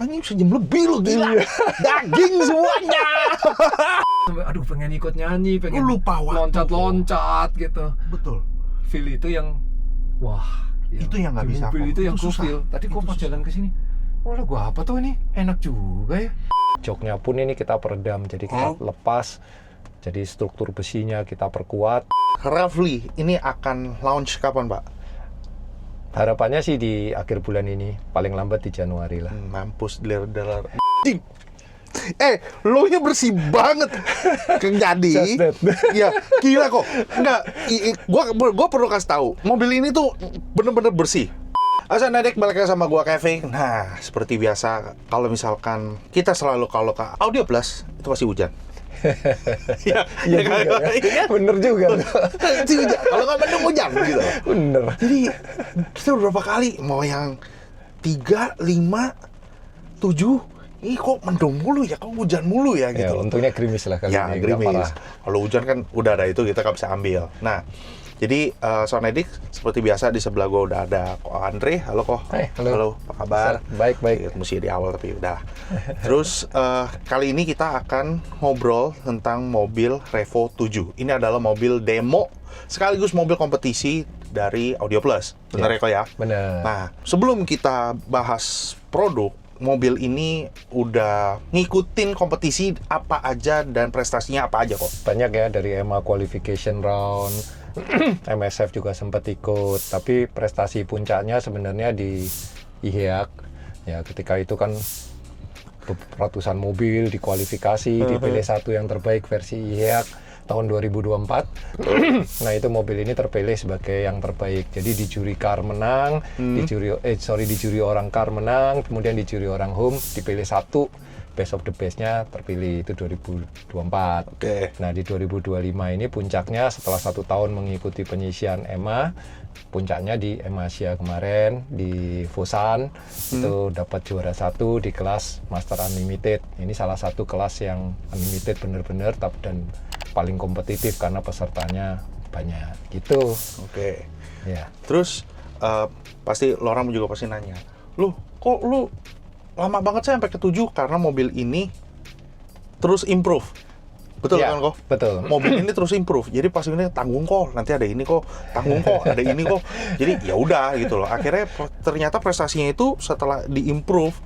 Anjing sejam lebih lo gila. Daging semuanya. Sampai aduh pengen ikut nyanyi, pengen lupa waktu. loncat-loncat gitu. Betul. Feel itu yang wah, Itu yang nggak di bisa, mobil kok. itu yang Itu gue susah. feel. Tadi gue Itu pas susah. jalan ke sini, wah lagu apa tuh ini? Enak juga ya. Joknya pun ini kita peredam, jadi kita lepas. Jadi struktur besinya kita perkuat. Roughly ini akan launch kapan, Pak? Harapannya sih di akhir bulan ini, paling lambat di Januari lah. Mampus dealer. Lo nya bersih banget. Jadi, Just that. ya gila kok. Enggak, gua perlu kasih tahu. Mobil ini tuh bener-bener bersih. Assalamualaikum, balik lagi sama gua Kevin. Nah, seperti biasa, kalau misalkan kita selalu kalau ke Audio Plus itu pasti hujan. Iya juga ya. Bener juga. Kalau nggak mendung hujan gitu. Bener. Jadi kita beberapa kali mau yang 3, 5, 7, ini kok mendung mulu ya, kok hujan mulu ya Ya, gitu. untungnya gerimis lah kali Ya ini. nggak gerimis. parah. Kalau hujan kan udah ada itu kita nggak bisa ambil. Nah, jadi Sonedik seperti biasa di sebelah gua udah ada Ko Andre. Halo Ko. Hai, halo. Apa kabar? Baik, baik. Mesti di awal tapi udah. Terus kali ini kita akan ngobrol tentang mobil Revo 7. Ini adalah mobil demo sekaligus mobil kompetisi dari Audio Plus. Benar ya Ko ya? Bener. Nah, sebelum kita bahas produk, mobil ini udah ngikutin kompetisi apa aja dan prestasinya apa aja kok? Banyak ya, dari EMA qualification round, MSF juga sempat ikut, tapi prestasi puncaknya sebenarnya di IHEAC. Ya, ketika itu kan ratusan mobil dikualifikasi, dipilih satu yang terbaik versi IHEAC tahun 2024. Nah, itu mobil ini terpilih sebagai yang terbaik. Jadi di juri car menang, di juri orang car menang, kemudian di juri orang home dipilih satu. Best of the Best-nya terpilih itu 2024. Oke. Nah, di 2025 ini puncaknya setelah 1 tahun mengikuti penyisian EMA, puncaknya di EMA Asia kemarin di Busan itu dapat juara 1 di kelas Master Unlimited. Ini salah satu kelas yang Unlimited bener-bener dan paling kompetitif karena pesertanya banyak gitu. Oke. Ya. Terus pasti lo orang juga pasti nanya, kok lu lama banget sih sampai ke 7 karena mobil ini terus improve. Betul Ya, kan kok? betul. Mobil ini terus improve. Jadi pas ini tanggung kok, nanti ada ini kok, tanggung kok, ada ini kok. Jadi ya udah gitu loh. Akhirnya ternyata prestasinya itu setelah diimprove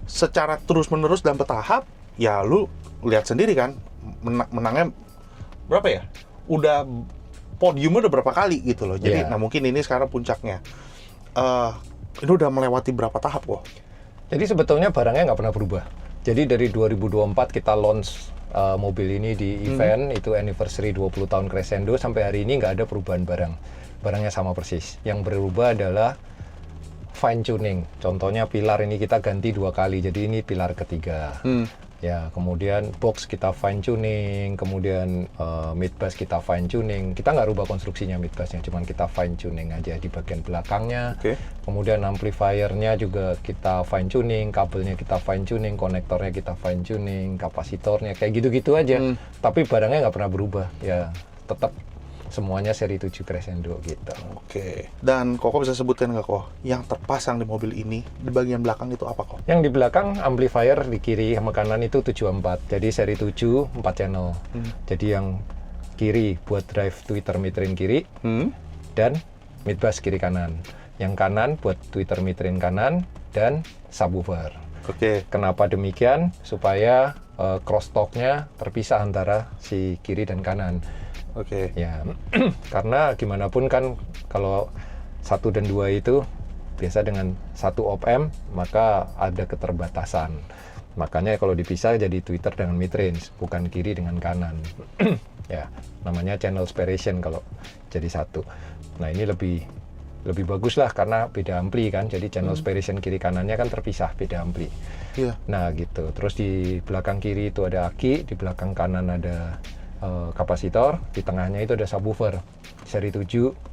secara terus-menerus dan bertahap, ya lu lihat sendiri kan menangnya berapa ya? Udah podiumnya udah berapa kali gitu loh. Jadi nah mungkin ini sekarang puncaknya. Ini udah melewati berapa tahap kok? Jadi sebetulnya barangnya nggak pernah berubah. Jadi dari 2024 kita launch mobil ini di event, itu anniversary 20 tahun Crescendo, sampai hari ini nggak ada perubahan barang. Barangnya sama persis. Yang berubah adalah fine tuning. Contohnya pilar ini kita ganti 2 kali, jadi ini pilar ketiga. Ya, kemudian box kita fine tuning, kemudian mid bass kita fine tuning. Kita nggak rubah konstruksinya mid bassnya, cuman kita fine tuning aja di bagian belakangnya. Oke. Kemudian amplifiernya juga kita fine tuning, kabelnya kita fine tuning, konektornya kita fine tuning, kapasitornya kayak gitu-gitu aja. Tapi barangnya nggak pernah berubah. Ya, tetap semuanya seri 7 Crescendo gitu. Oke. Dan Koko bisa sebutkan nggak kok yang terpasang di mobil ini di bagian belakang itu apa kok? Yang di belakang amplifier di kiri sama kanan itu 74. Jadi seri 7 4 channel. Jadi yang kiri buat drive tweeter mid-range kiri dan mid bass kiri kanan. Yang kanan buat tweeter mid-range kanan dan subwoofer. Oke. Kenapa demikian? Supaya crosstalk-nya terpisah antara si kiri dan kanan. Oke. Ya, karena gimana pun kan kalau 1 dan 2 itu biasa dengan 1 op-amp, maka ada keterbatasan. Makanya kalau dipisah jadi tweeter dengan mid-range, bukan kiri dengan kanan. Ya, namanya channel separation kalau jadi 1. Nah, ini lebih bagus lah karena beda ampli kan. Jadi channel separation kiri kanannya kan terpisah, beda ampli. Iya. Nah, gitu. Terus di belakang kiri itu ada aki, di belakang kanan ada kapasitor, di tengahnya itu ada subwoofer seri 7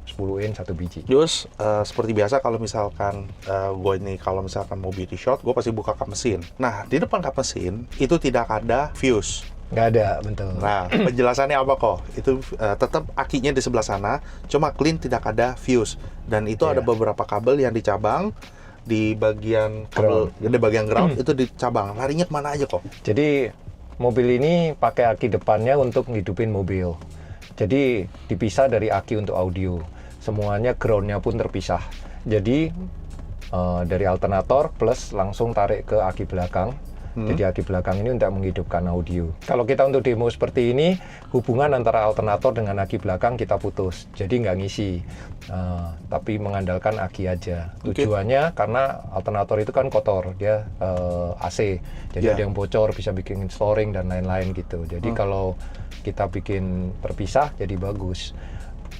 10 in 1 biji. Terus seperti biasa kalau misalkan gue ini kalau misalkan mau beauty shot, gue pasti buka kap mesin. Nah, di depan kap mesin itu tidak ada fuse. Nggak ada, betul. Nah, penjelasannya apa kok? Itu tetap akinya di sebelah sana, cuma clean tidak ada fuse. Dan itu ada beberapa kabel yang dicabang di bagian kabel, di bagian ground itu di cabang. Larinya kemana aja kok? Jadi mobil ini pakai aki depannya untuk ngidupin mobil. Jadi dipisah dari aki untuk audio. Semuanya groundnya pun terpisah. Jadi dari alternator plus langsung tarik ke aki belakang. Jadi aki belakang ini untuk menghidupkan audio. Kalau kita untuk demo seperti ini, hubungan antara alternator dengan aki belakang kita putus. Jadi nggak ngisi, tapi mengandalkan aki aja. Tujuannya karena alternator itu kan kotor, dia AC. Jadi ada yang bocor, bisa bikin storing dan lain-lain gitu. Jadi kalau kita bikin terpisah, jadi bagus.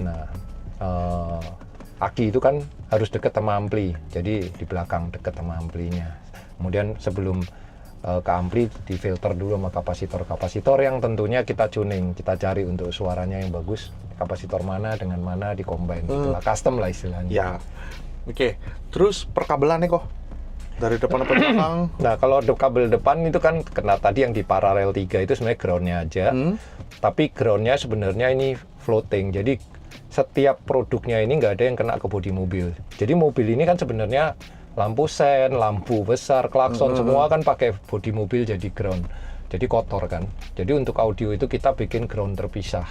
Nah, aki itu kan harus dekat sama ampli. Jadi di belakang dekat sama amplinya. Kemudian sebelum ke ampli difilter dulu sama kapasitor yang tentunya kita tuning, kita cari untuk suaranya yang bagus, kapasitor mana dengan mana di-combine gitu lah, custom lah istilahnya. Ya, oke. Terus perkabelannya kok dari depan ke belakang? Nah, kalau kabel depan itu kan kena tadi yang di paralel 3 itu sebenarnya groundnya aja, tapi groundnya sebenarnya ini floating, jadi setiap produknya ini nggak ada yang kena ke bodi mobil. Jadi mobil ini kan sebenarnya lampu sen, lampu besar, klakson semua kan pakai bodi mobil jadi ground. Jadi kotor kan. Jadi untuk audio itu kita bikin ground terpisah.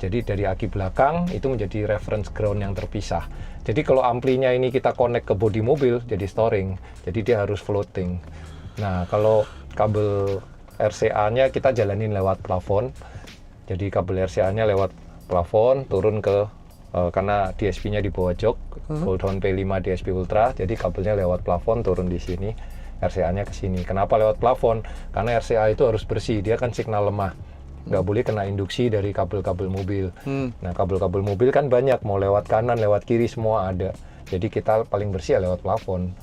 Jadi dari aki belakang itu menjadi reference ground yang terpisah. Jadi kalau amplinya ini kita connect ke bodi mobil jadi storing. Jadi dia harus floating. Nah, kalau kabel RCA-nya kita jalanin lewat plafon. Jadi kabel RCA-nya lewat plafon turun ke karena DSP-nya di bawah jok, Goldhorn P5 DSP Ultra, jadi kabelnya lewat plafon turun di sini, RCA-nya ke sini. Kenapa lewat plafon? Karena RCA itu harus bersih, dia kan signal lemah, nggak boleh kena induksi dari kabel-kabel mobil. Nah, kabel-kabel mobil kan banyak, mau lewat kanan, lewat kiri semua ada. Jadi kita paling bersih ya lewat plafon.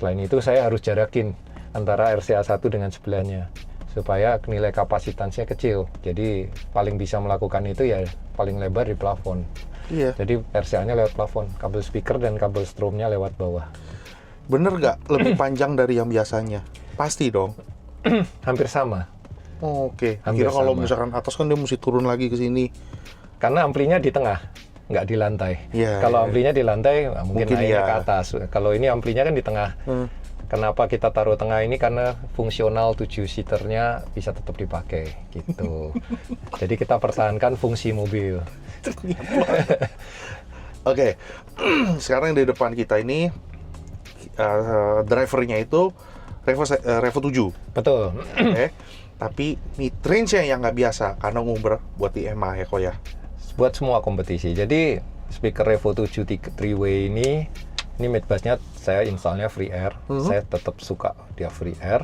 Selain itu saya harus jarakin antara RCA 1 dengan sebelahnya supaya nilai kapasitasnya kecil. Jadi paling bisa melakukan itu ya paling lebar di plafon. Iya. Jadi RCA-nya lewat plafon, kabel speaker dan kabel strobe-nya lewat bawah. Bener nggak lebih panjang dari yang biasanya? Pasti dong. Hampir sama. Oh, oke. Hampir Kira kalau sama. misalkan atas kan dia mesti turun lagi ke sini. Karena amplinya di tengah, nggak di lantai. Iya, Kalau iya. amplinya di lantai, mungkin naiknya iya. ke atas. Kalau ini amplinya kan di tengah. Kenapa kita taruh tengah ini? Karena fungsional 7-seaternya bisa tetap dipakai gitu. Jadi kita pertahankan fungsi mobil. Oke. Sekarang di depan kita ini drivernya itu Revo 7. Betul. Oke. Tapi mid-range yang nggak biasa karena ngumber buat di EMA ya kok ya. Buat semua kompetisi. Jadi speaker Revo 7 3-way ini mid bassnya saya installnya free air. Saya tetap suka dia free air.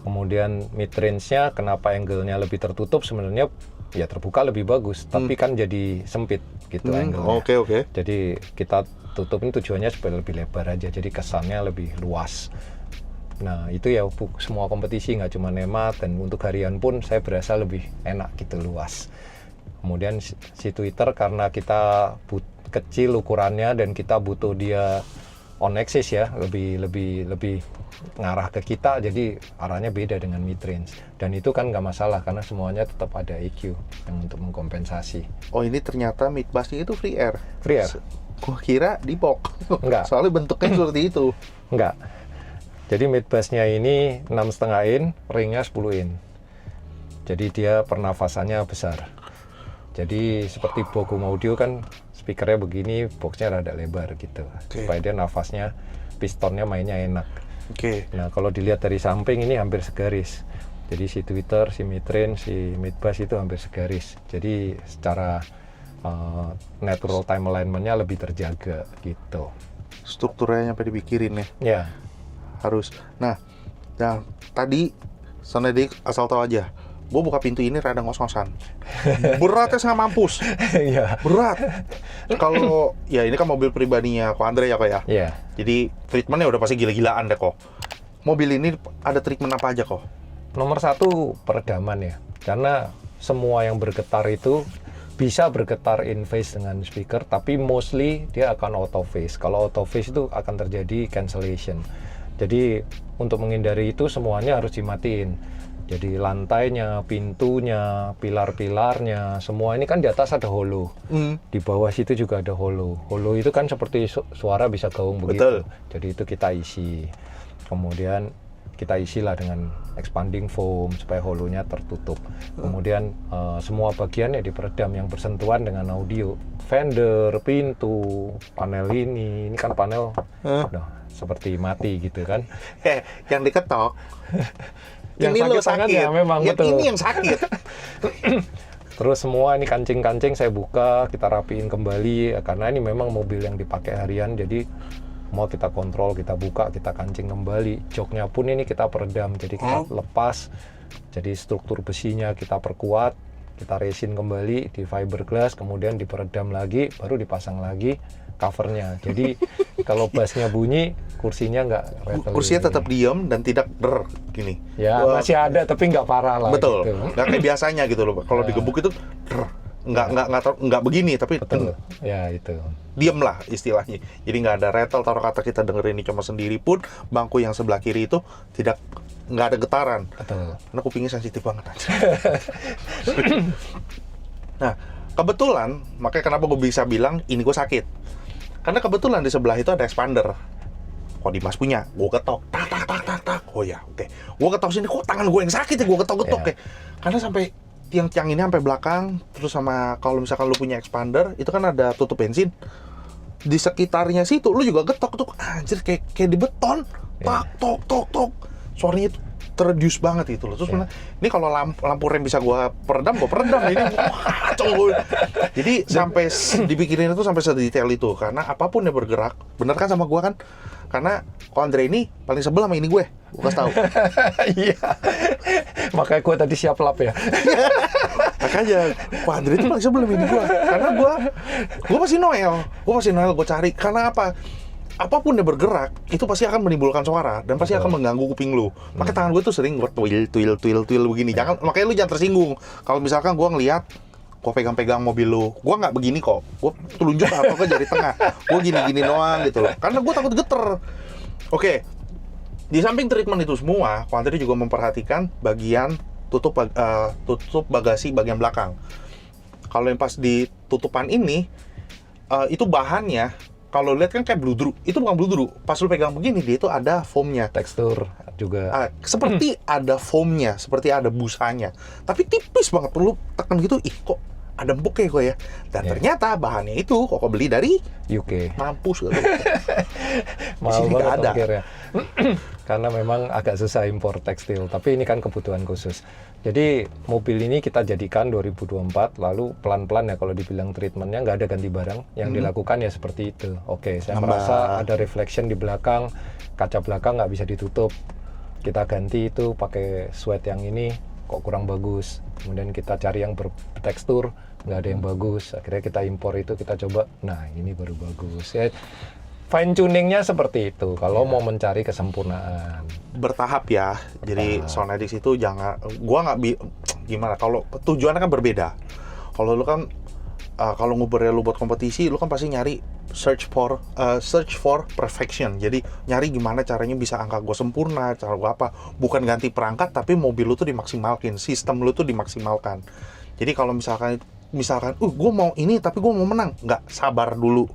Kemudian mid range-nya kenapa angle-nya lebih tertutup sebenarnya ya terbuka lebih bagus, tapi kan jadi sempit gitu angle-nya. Oke. Jadi kita tutup ini tujuannya supaya lebih lebar aja, jadi kesannya lebih luas. Nah itu ya semua kompetisi, nggak cuma NEMA, dan untuk harian pun saya berasa lebih enak gitu, luas. Kemudian si tweeter karena kita kecil ukurannya dan kita butuh dia on axis ya, lebih ngarah ke kita, jadi arahnya beda dengan mid range, dan itu kan nggak masalah karena semuanya tetap ada EQ yang untuk mengkompensasi. Oh, ini ternyata mid bassnya itu free air. Free air? Gua kira di box. Enggak. Soalnya bentuknya seperti itu. Enggak. Jadi mid bassnya ini 6,5 in, ringnya 10 in. Jadi dia pernafasannya besar. Jadi seperti Bogum Audio kan speakernya begini, boxnya rada lebar gitu, supaya dia nafasnya, pistonnya mainnya enak. Oke. Nah kalau dilihat dari samping ini hampir segaris. Jadi si tweeter, si mid range, si mid bass itu hampir segaris. Jadi secara natural time alignment-nya lebih terjaga gitu. Strukturnya sampai dipikirin ya. Ya. Harus. Nah, tadi Sonedik asal tahu aja. Gue buka pintu ini rada ngos-ngosan. Beratnya sangat mampus. Iya. Berat. Kalau ya ini kan mobil pribadinya Ko Andre ya kok ya. Iya. Jadi treatmentnya udah pasti gila-gilaan deh kok. Mobil ini ada treatment apa aja kok? Nomor satu peredaman ya. Karena semua yang bergetar itu bisa bergetar in phase dengan speaker, tapi mostly dia akan out of phase. Kalau out of phase itu akan terjadi cancellation. Jadi untuk menghindari itu semuanya harus dimatiin. Jadi lantainya, pintunya, pilar-pilarnya, semua ini kan di atas ada holo. Di bawah situ juga ada holo. Holo itu kan seperti suara bisa gaung begitu. Betul. Jadi itu kita isi. Kemudian kita isilah dengan expanding foam supaya holonya tertutup. Kemudian semua bagian ya diperedam yang bersentuhan dengan audio. Fender, pintu, panel ini kan panel udah seperti mati gitu kan. Yang diketok. Yang ini sakit lo tangannya sakit. memang, betul. Ini yang sakit. Terus semua ini kancing-kancing saya buka, kita rapiin kembali karena ini memang mobil yang dipakai harian, jadi mau kita kontrol, kita buka, kita kancing kembali. Joknya pun ini kita peredam, jadi kita lepas. Jadi struktur besinya kita perkuat, kita resin kembali di fiberglass, kemudian diperedam lagi, baru dipasang lagi covernya. Jadi kalau bassnya bunyi, kursinya nggak rattle. Kursinya tetap diam dan tidak gini. Ya masih ada tapi nggak parah lah. Betul. Gitu. Nggak kayak biasanya gitu loh. Kalau digebuk itu nggak begini tapi Betul. Ya itu. diem lah istilahnya. Jadi nggak ada rattle. Taruh kata kita dengerin ini cuma sendiri pun bangku yang sebelah kiri itu nggak ada getaran. Betul. Karena kupingnya sensitif banget aja. Nah, kebetulan makanya kenapa gue bisa bilang ini gue sakit. Karena kebetulan di sebelah itu ada expander. Kok Dimas punya, gue ketok, tak. Oh ya, oke. Gue ketok sini, kok tangan gue yang sakit ya, gue ketok-ketok ya. Karena sampai tiang-tiang ini sampai belakang, terus sama kalau misalkan lu punya expander, itu kan ada tutup bensin. Di sekitarnya situ, lu juga getok tuh, anjir kayak di beton. Tak, tok. Suaranya itu terreduce banget itu loh. Terus ini kalau lampu rem bisa gue peredam ini kacau gue. Jadi sampai dipikirin itu sampai sedetail itu karena apapun yang bergerak, bener kan sama gue kan? Karena kalau Andre ini paling sebel sama ini gue kasih tahu. Iya. Makanya gue tadi siap lap ya. Makanya Pak Andre itu paling sebel sama ini gue karena gue pasti Noel, gue cari karena apa? Apapun yang bergerak itu pasti akan menimbulkan suara dan pasti akan mengganggu kuping lu. Makanya tangan gue tuh sering gue tuil begini. Makanya lu jangan tersinggung. Kalau misalkan gue ngelihat gue pegang-pegang mobil lu, gue nggak begini kok. Gue telunjuk atau ke jari tengah. Gue gini-gini doang gitu loh. Karena gue takut geter. Oke. Di samping treatment itu semua, Quantity juga memperhatikan bagian tutup bagasi bagian belakang. Kalau yang pas di tutupan ini itu bahannya kalau lihat kan kayak bludru, itu bukan bludru. Pas lu pegang begini, dia itu ada foamnya. Tekstur juga. Seperti ada foamnya, seperti ada busanya. Tapi tipis banget, perlu tekan gitu, kok ada empuk ya kok ya. Dan ternyata bahannya itu kok beli dari UK. Mampus gitu. Mahal Di sini banget nggak ada. ongkirnya. Karena memang agak susah impor tekstil, tapi ini kan kebutuhan khusus. Jadi mobil ini kita jadikan 2024, lalu pelan-pelan ya kalau dibilang treatmentnya nggak ada ganti barang, yang dilakukan ya seperti itu. Oke, saya merasa ada reflection di belakang, kaca belakang nggak bisa ditutup. Kita ganti itu pakai sweat yang ini, kok kurang bagus. Kemudian kita cari yang bertekstur, nggak ada yang bagus. Akhirnya kita impor itu, kita coba, nah ini baru bagus. Ya, fine tuningnya seperti itu kalau mau mencari kesempurnaan. Bertahap ya. Jadi Sonadix itu jangan, gimana, kalau tujuannya kan berbeda. Kalau lu kan kalau ngubernya lu buat kompetisi, lu kan pasti nyari search for perfection. Jadi nyari gimana caranya bisa angka gue sempurna, cara gue apa, bukan ganti perangkat tapi mobil lu tuh dimaksimalkan, sistem lu tuh dimaksimalkan. Jadi kalau misalkan gue mau ini tapi gue mau menang, nggak, sabar dulu.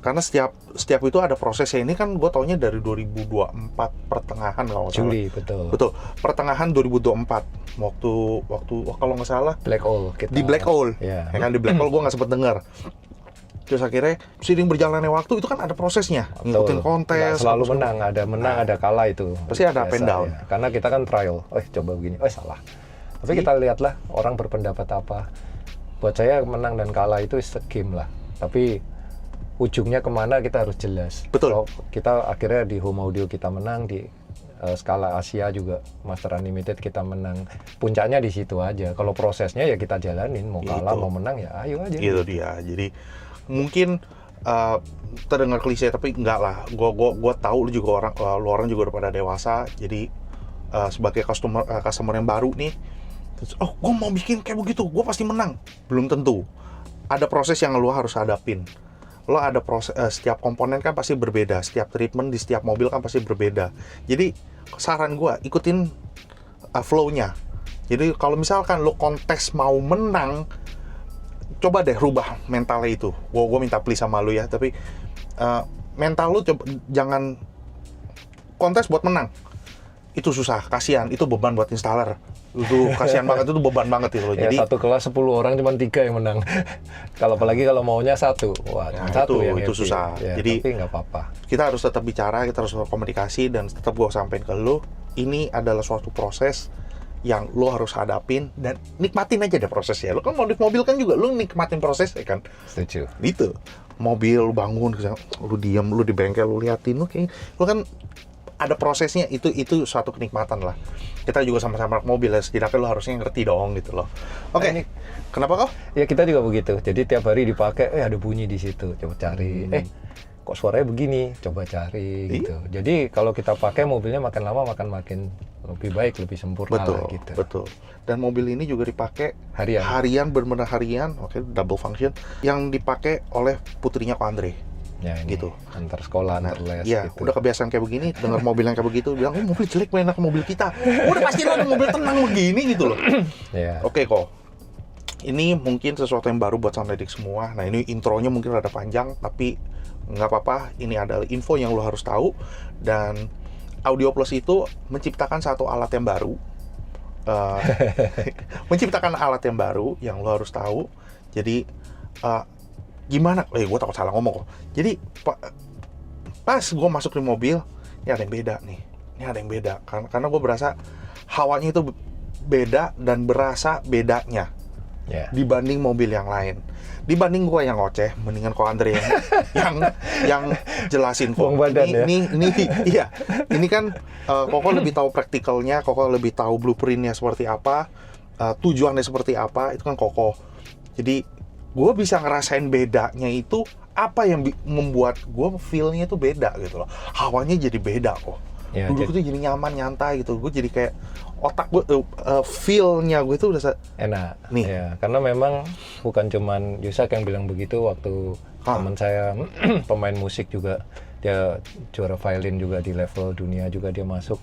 Karena setiap itu ada prosesnya. Ini kan gue taunya dari 2024 pertengahan kalau nggak salah. Juli, betul. Pertengahan 2024 waktu kalau nggak salah Black Hole kita. di Black Hole. Ya. Ya kan di Black Hole gue nggak sempet denger. Terus akhirnya seiring berjalannya waktu itu kan ada prosesnya, ngikutin kontes. Nggak selalu menang, ada kalah itu. Pasti ada up and down. Ya. Karena kita kan trial. Coba begini, salah. Tapi kita lihatlah orang berpendapat apa. Buat saya menang dan kalah itu is a game lah. Tapi ujungnya kemana kita harus jelas. Betul. So, kita akhirnya di home audio kita menang, di skala Asia juga Master Unlimited kita menang. Puncaknya di situ aja. Kalau prosesnya ya kita jalanin, mau kalah mau menang ya ayo aja. Itu dia. Jadi mungkin terdengar klise tapi enggak lah. Gua tahu lu juga orang juga udah pada dewasa. Jadi sebagai customer yang baru nih, terus, gue mau bikin kayak begitu, gue pasti menang. Belum tentu. Ada proses yang lu harus hadapin. Lo ada proses, setiap komponen kan pasti berbeda, setiap treatment di setiap mobil kan pasti berbeda. Jadi saran gue ikutin flow-nya. Jadi kalau misalkan lo kontes mau menang, coba deh rubah mentalnya itu. Gua minta please sama lo ya, tapi mental lo coba jangan kontes buat menang. Itu susah, kasihan, itu beban buat installer. Itu kasihan banget, itu beban banget itu loh. Ya, Jadi satu kelas 10 orang cuma 3 yang menang. Apalagi kalau maunya satu, wah cuma satu yang itu happy. susah. Ya, Jadi tapi nggak apa-apa. kita harus tetap bicara, kita harus komunikasi, dan tetap gue sampein ke lo, ini adalah suatu proses yang lo harus hadapin, dan nikmatin aja deh prosesnya. Lo kan modif mobil kan juga, lo nikmatin proses ya kan. Setuju. Gitu. Mobil lu bangun, lu diem, lu di bengkel, lu liatin, lu kan ada prosesnya, itu suatu kenikmatan lah. Kita juga sama-sama mobil ya, setidaknya lo harusnya ngerti dong gitu loh. Oke, Nah, ini- kenapa kok? Ya kita juga begitu. Jadi tiap hari dipakai, ada bunyi di situ, coba cari. Kok suaranya begini, coba cari gitu. Jadi kalau kita pakai mobilnya makin lama makin lebih baik, lebih sempurna Betul, lah gitu. betul. Dan mobil ini juga dipakai Harian. benar-benar harian, oke, double function, yang dipakai oleh putrinya Ko Andre. Ya ini Gitu. antar sekolah, antar les Iya, gitu. udah kebiasaan kayak begini, dengar mobil yang kayak begitu, bilang, oh mobil jelek, main ke mobil kita. Udah pasti lo ada mobil tenang begini gitu loh. Ya. Oke kok. Ini mungkin sesuatu yang baru buat Sound Addict semua. Nah ini intronya mungkin rada panjang, tapi nggak apa-apa. Ini adalah info yang lo harus tahu. Dan Audio Plus itu menciptakan satu alat yang baru. Menciptakan alat yang baru yang lo harus tahu. Jadi gimana? Gue takut salah ngomong kok. Jadi pas gue masuk di mobil, ini ada yang beda nih. Ini ada yang beda. Karena gue berasa hawanya itu beda dan berasa bedanya Ya. dibanding mobil yang lain. Dibanding gue yang ngoceh, mendingan Ko Andre yang jelasin kok. Buang badan ya. Ini iya. Ini kan Koko lebih tahu praktikalnya, Koko lebih tahu blueprintnya seperti apa, tujuannya seperti apa, itu kan Koko. Jadi gue bisa ngerasain bedanya itu apa yang membuat gue feel-nya itu beda gitu loh. Hawanya jadi beda kok. Ya, Duduk tuh jadi nyaman, nyantai gitu. Gue jadi kayak otak gue, feel-nya gue tuh udah Enak. Nih. Ya, karena memang bukan cuman Yusak yang bilang begitu. Waktu teman saya pemain musik juga, dia juara violin juga di level dunia juga, dia masuk.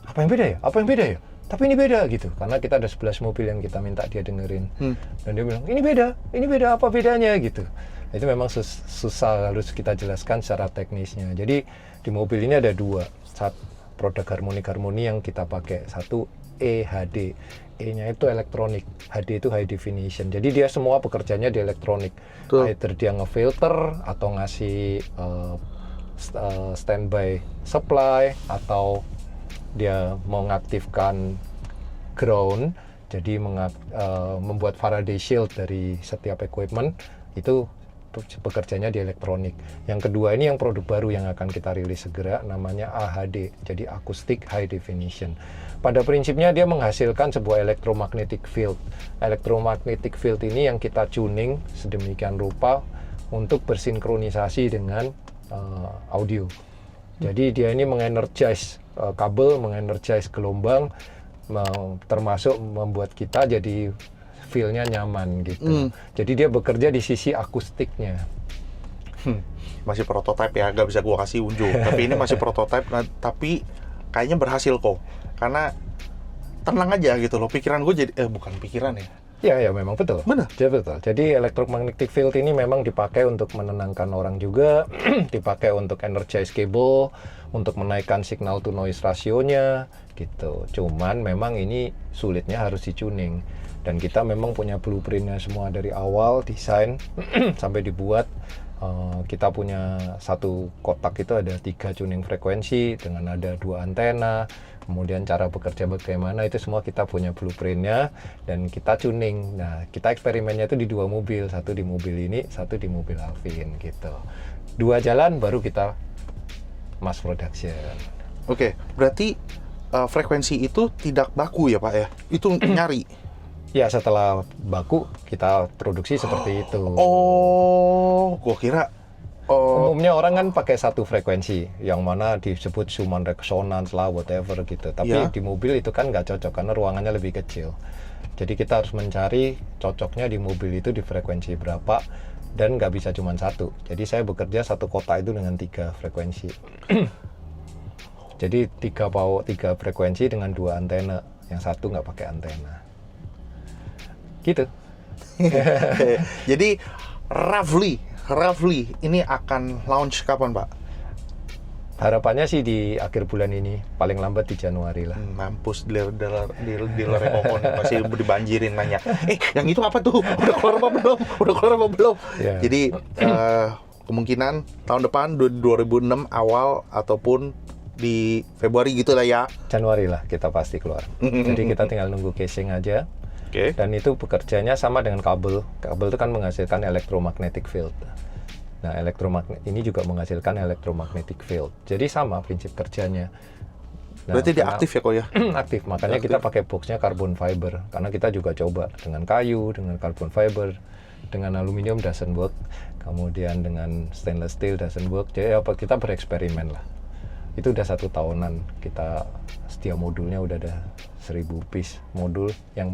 Apa yang beda ya? Apa yang beda ya? Tapi ini beda gitu. Karena kita ada 11 mobil yang kita minta dia dengerin. Dan dia bilang, ini beda, apa bedanya gitu. Itu memang susah harus kita jelaskan secara teknisnya. Jadi di mobil ini ada dua produk harmoni yang kita pakai. Satu EHD, E-nya itu elektronik, HD itu high definition. Jadi dia semua pekerjaannya di elektronik. Either dia ngefilter atau ngasih standby supply, atau dia mengaktifkan ground, jadi membuat Faraday shield dari setiap equipment. Itu pekerjaannya di elektronik. Yang kedua ini yang produk baru yang akan kita rilis segera, namanya AHD, jadi Acoustic High Definition. Pada prinsipnya dia menghasilkan sebuah electromagnetic field. Electromagnetic field ini yang kita tuning sedemikian rupa untuk bersinkronisasi dengan audio. Jadi dia ini mengenergize kabel, mengenergize gelombang, termasuk membuat kita jadi feel-nya nyaman gitu. Jadi dia bekerja di sisi akustiknya. Masih prototipe ya, nggak bisa gua kasih unjuk. Tapi ini masih prototipe, tapi kayaknya berhasil kok. Karena tenang aja gitu loh, pikiran gue jadi, bukan pikiran ya. Ya memang betul. Benar. Ya, betul. Jadi electromagnetic field ini memang dipakai untuk menenangkan orang juga, dipakai untuk energize cable, untuk menaikkan signal to noise rasionya gitu. Cuman memang ini sulitnya harus di-tuning. Dan kita memang punya blueprintnya semua dari awal, desain sampai dibuat. Kita punya satu kotak itu ada 3 tuning frekuensi dengan ada 2 antena. Kemudian cara bekerja bagaimana itu semua kita punya blueprintnya dan kita tuning. Nah, kita eksperimennya itu di 2 mobil, satu di mobil ini, satu di mobil Alvin gitu. 2 jalan baru kita mass production. Oke, berarti frekuensi itu tidak baku ya Pak ya? Itu nyari? Ya, setelah baku kita produksi seperti itu. Oh, gua kira Umumnya orang kan pakai satu frekuensi, yang mana disebut Schumann resonance lah, whatever gitu. Tapi Ya. di mobil itu kan nggak cocok karena ruangannya lebih kecil. Jadi kita harus mencari cocoknya di mobil itu di frekuensi berapa, dan nggak bisa cuma satu. Jadi saya bekerja satu kota itu dengan 3 frekuensi. Jadi 3 frekuensi dengan 2 antena, yang satu nggak pakai antena. Gitu. Jadi roughly ini akan launch kapan, Pak? Harapannya sih di akhir bulan ini, paling lambat di Januari lah. Mampus dealer Kokon masih dibanjirin nanya. Yang itu apa tuh? Udah keluar apa belum? Yeah. Jadi kemungkinan tahun depan 2006 awal ataupun di Februari gitu lah ya. Januari lah kita pasti keluar. Jadi kita tinggal nunggu casing aja. Oke. Dan itu bekerjanya sama dengan kabel. Kabel itu kan menghasilkan electromagnetic field. Nah, elektromagnet ini juga menghasilkan electromagnetic field. Jadi sama prinsip kerjanya. Nah, Berarti dia aktif ya kok ya? Aktif, makanya kita pakai boxnya carbon fiber. Karena kita juga coba dengan kayu, dengan carbon fiber, dengan aluminium doesn't work, kemudian dengan stainless steel doesn't work. Jadi apa, kita bereksperimen lah. Itu udah 1 tahunan kita setiap modulnya udah ada 1000 piece modul yang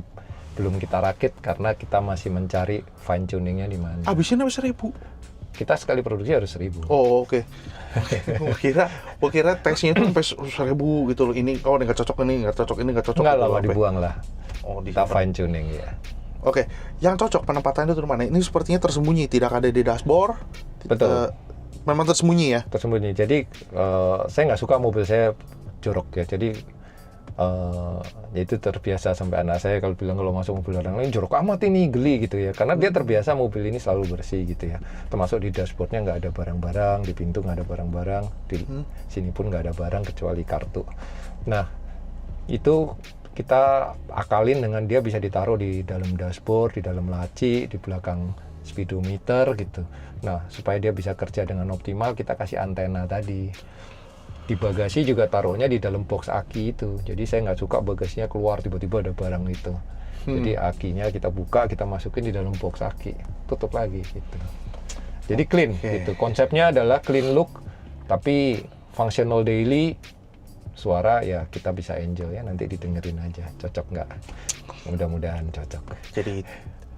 belum kita rakit karena kita masih mencari fine tuningnya di mana. Habisnya habis 1000. Kita sekali produksi harus 1000. Oh, oke. Gua kira tesnya itu sampai 1000 gitu loh. Ini nggak cocok, ini nggak cocok, ini nggak cocok. Enggak gitu lama loh, dibuang lah. Oh, Kita fine tuning ya. Oke, yang cocok penempatannya itu di mana? Ini sepertinya tersembunyi, tidak ada di dashboard. Betul. Memang tersembunyi ya? Tersembunyi. Jadi saya nggak suka mobil saya jorok ya. Jadi itu terbiasa sampai anak saya kalau bilang kalau masuk mobil orang lain jorok amat ini, geli gitu ya. Karena dia terbiasa mobil ini selalu bersih gitu ya. Termasuk di dashboardnya nggak ada barang-barang, di pintu nggak ada barang-barang, di sini pun nggak ada barang kecuali kartu. Nah, itu kita akalin dengan dia bisa ditaruh di dalam dashboard, di dalam laci, di belakang speedometer gitu. Nah, supaya dia bisa kerja dengan optimal, kita kasih antena tadi. Di bagasi juga taruhnya di dalam box aki itu. Jadi saya nggak suka bagasinya keluar tiba-tiba ada barang itu. Jadi akinya kita buka, kita masukin di dalam box aki, tutup lagi gitu. Jadi clean gitu. Konsepnya adalah clean look, tapi functional daily. Suara ya kita bisa enjoy ya, nanti didengerin aja cocok nggak. Mudah-mudahan cocok. Jadi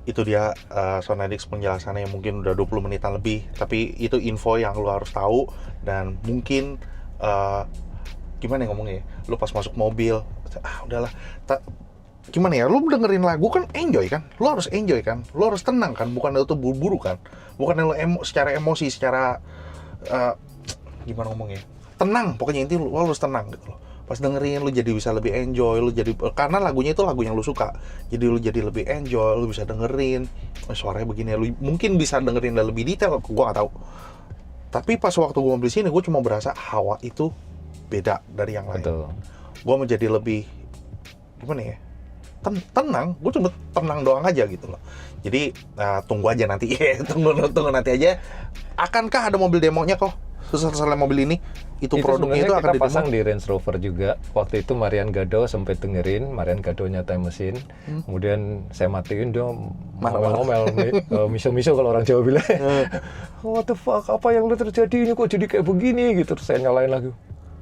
itu dia Sonadix penjelasannya yang mungkin udah 20 menitan lebih, tapi itu info yang lo harus tahu. Dan mungkin gimana ya ngomongnya, lu pas masuk mobil udahlah, gimana ya, lu dengerin lagu kan enjoy kan, lu harus enjoy kan, lu harus tenang kan, bukan itu buru-buru kan, bukan lu secara emosi, secara gimana ngomongnya, tenang, pokoknya inti lu harus tenang gitu loh. Pas dengerin lu jadi bisa lebih enjoy, lu jadi, karena lagunya itu lagu yang lu suka, jadi lu jadi lebih enjoy, lu bisa dengerin suaranya begini, lu mungkin bisa dengerin lebih detail, gua nggak tahu. Tapi pas waktu gue beli sini, gue cuma berasa hawa itu beda dari yang lain. Betul. Gue menjadi lebih, gimana ya, tenang. Gue cuma tenang doang aja gitu loh. Jadi tunggu aja nanti, tunggu nanti aja. Akankah ada mobil demonya kok? Setelah mobil ini, itu produknya itu akan kita pasang di Range Rover juga. Waktu itu Marian Gado sempat dengerin, Marian Gadonya time mesin. Kemudian saya matiin, dia ngomel-ngomel, miso-miso kalau orang Jawa bilang. What the fuck, apa yang udah terjadi ini kok jadi kayak begini gitu. Terus saya nyalain lagi.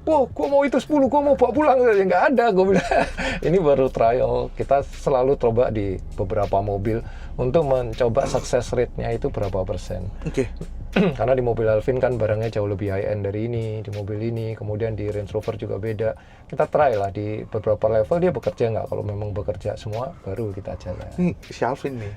Wah, gua mau itu 10, gua mau bawa pulang. Ya nggak ada, gua bilang. Ini baru trial. Kita selalu coba di beberapa mobil untuk mencoba success rate-nya itu berapa persen. Oke. Karena di mobil Alvin kan barangnya jauh lebih high end dari ini, di mobil ini, kemudian di Range Rover juga beda. Kita try lah di beberapa level dia bekerja nggak. Kalau memang bekerja semua, baru kita jalan. Nih, si Alvin nih.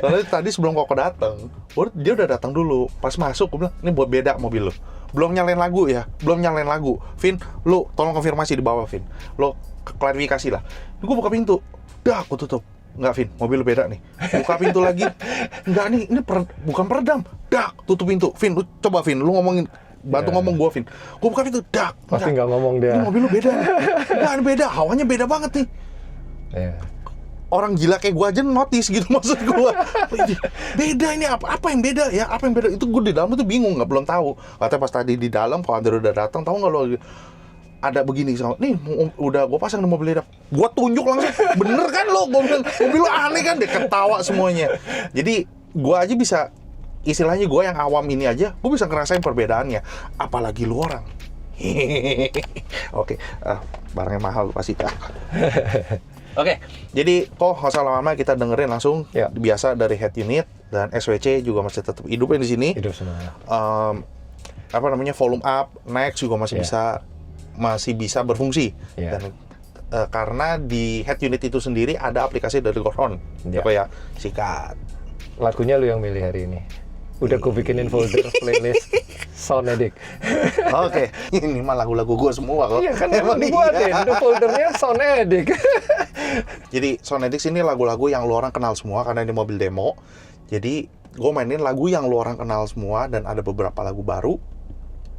Soalnya tadi sebelum Koko datang, dia udah datang dulu. Pas masuk, gue bilang, ini buat beda mobil lo. Belum nyalain lagu ya, belum nyalain lagu. Vin, lu tolong konfirmasi di bawah, Vin. Lo klarifikasi lah. Gue buka pintu, dah aku tutup. Enggak, Vin, mobil beda nih. Buka pintu lagi. Enggak nih, ini bukan peredam. Dak, tutup pintu. Vin, lu coba Vin, lu ngomongin, bantu ngomong gua, Vin. Gua buka pintu, dak. Pasti nggak ngomong dia. Ini mobil lu beda nih. Enggak, ini beda, hawanya beda banget nih. Yeah. Orang gila kayak gua aja notice gitu maksud gua. Beda ini apa yang beda ya? Apa yang beda? Itu gua di dalam itu bingung, belum tahu. Katanya pas tadi di dalam, kalau Andrew udah datang, tahu nggak lo? Ada begini, nih udah gue pasang di mobil dia, gue tunjuk langsung, bener kan lo, gue bilang mobil lo aneh kan, dia ketawa semuanya. Jadi gue aja bisa, istilahnya gue yang awam ini aja, gue bisa ngerasain perbedaannya, apalagi lu orang. Oke, barangnya mahal pasti. Oke, jadi kok nggak usah lama-lama kita dengerin langsung, biasa dari head unit dan SWC juga masih tetap hidupnya di sini. Hidup semua. Volume up, next juga masih bisa. masih bisa berfungsi. Iya. Dan karena di head unit itu sendiri ada aplikasi dari Goron. Iya. Apa ya? Sikat. Lagunya lu yang milih hari ini. Udah gue bikinin folder playlist Sound Addict. Oke, ini mah lagu-lagu gue semua kok. Iya kan Emang emang buatin, iya. ada foldernya Sound Addict. Jadi Sound Addict ini lagu-lagu yang lu orang kenal semua karena ini mobil demo. Jadi gue mainin lagu yang lu orang kenal semua dan ada beberapa lagu baru.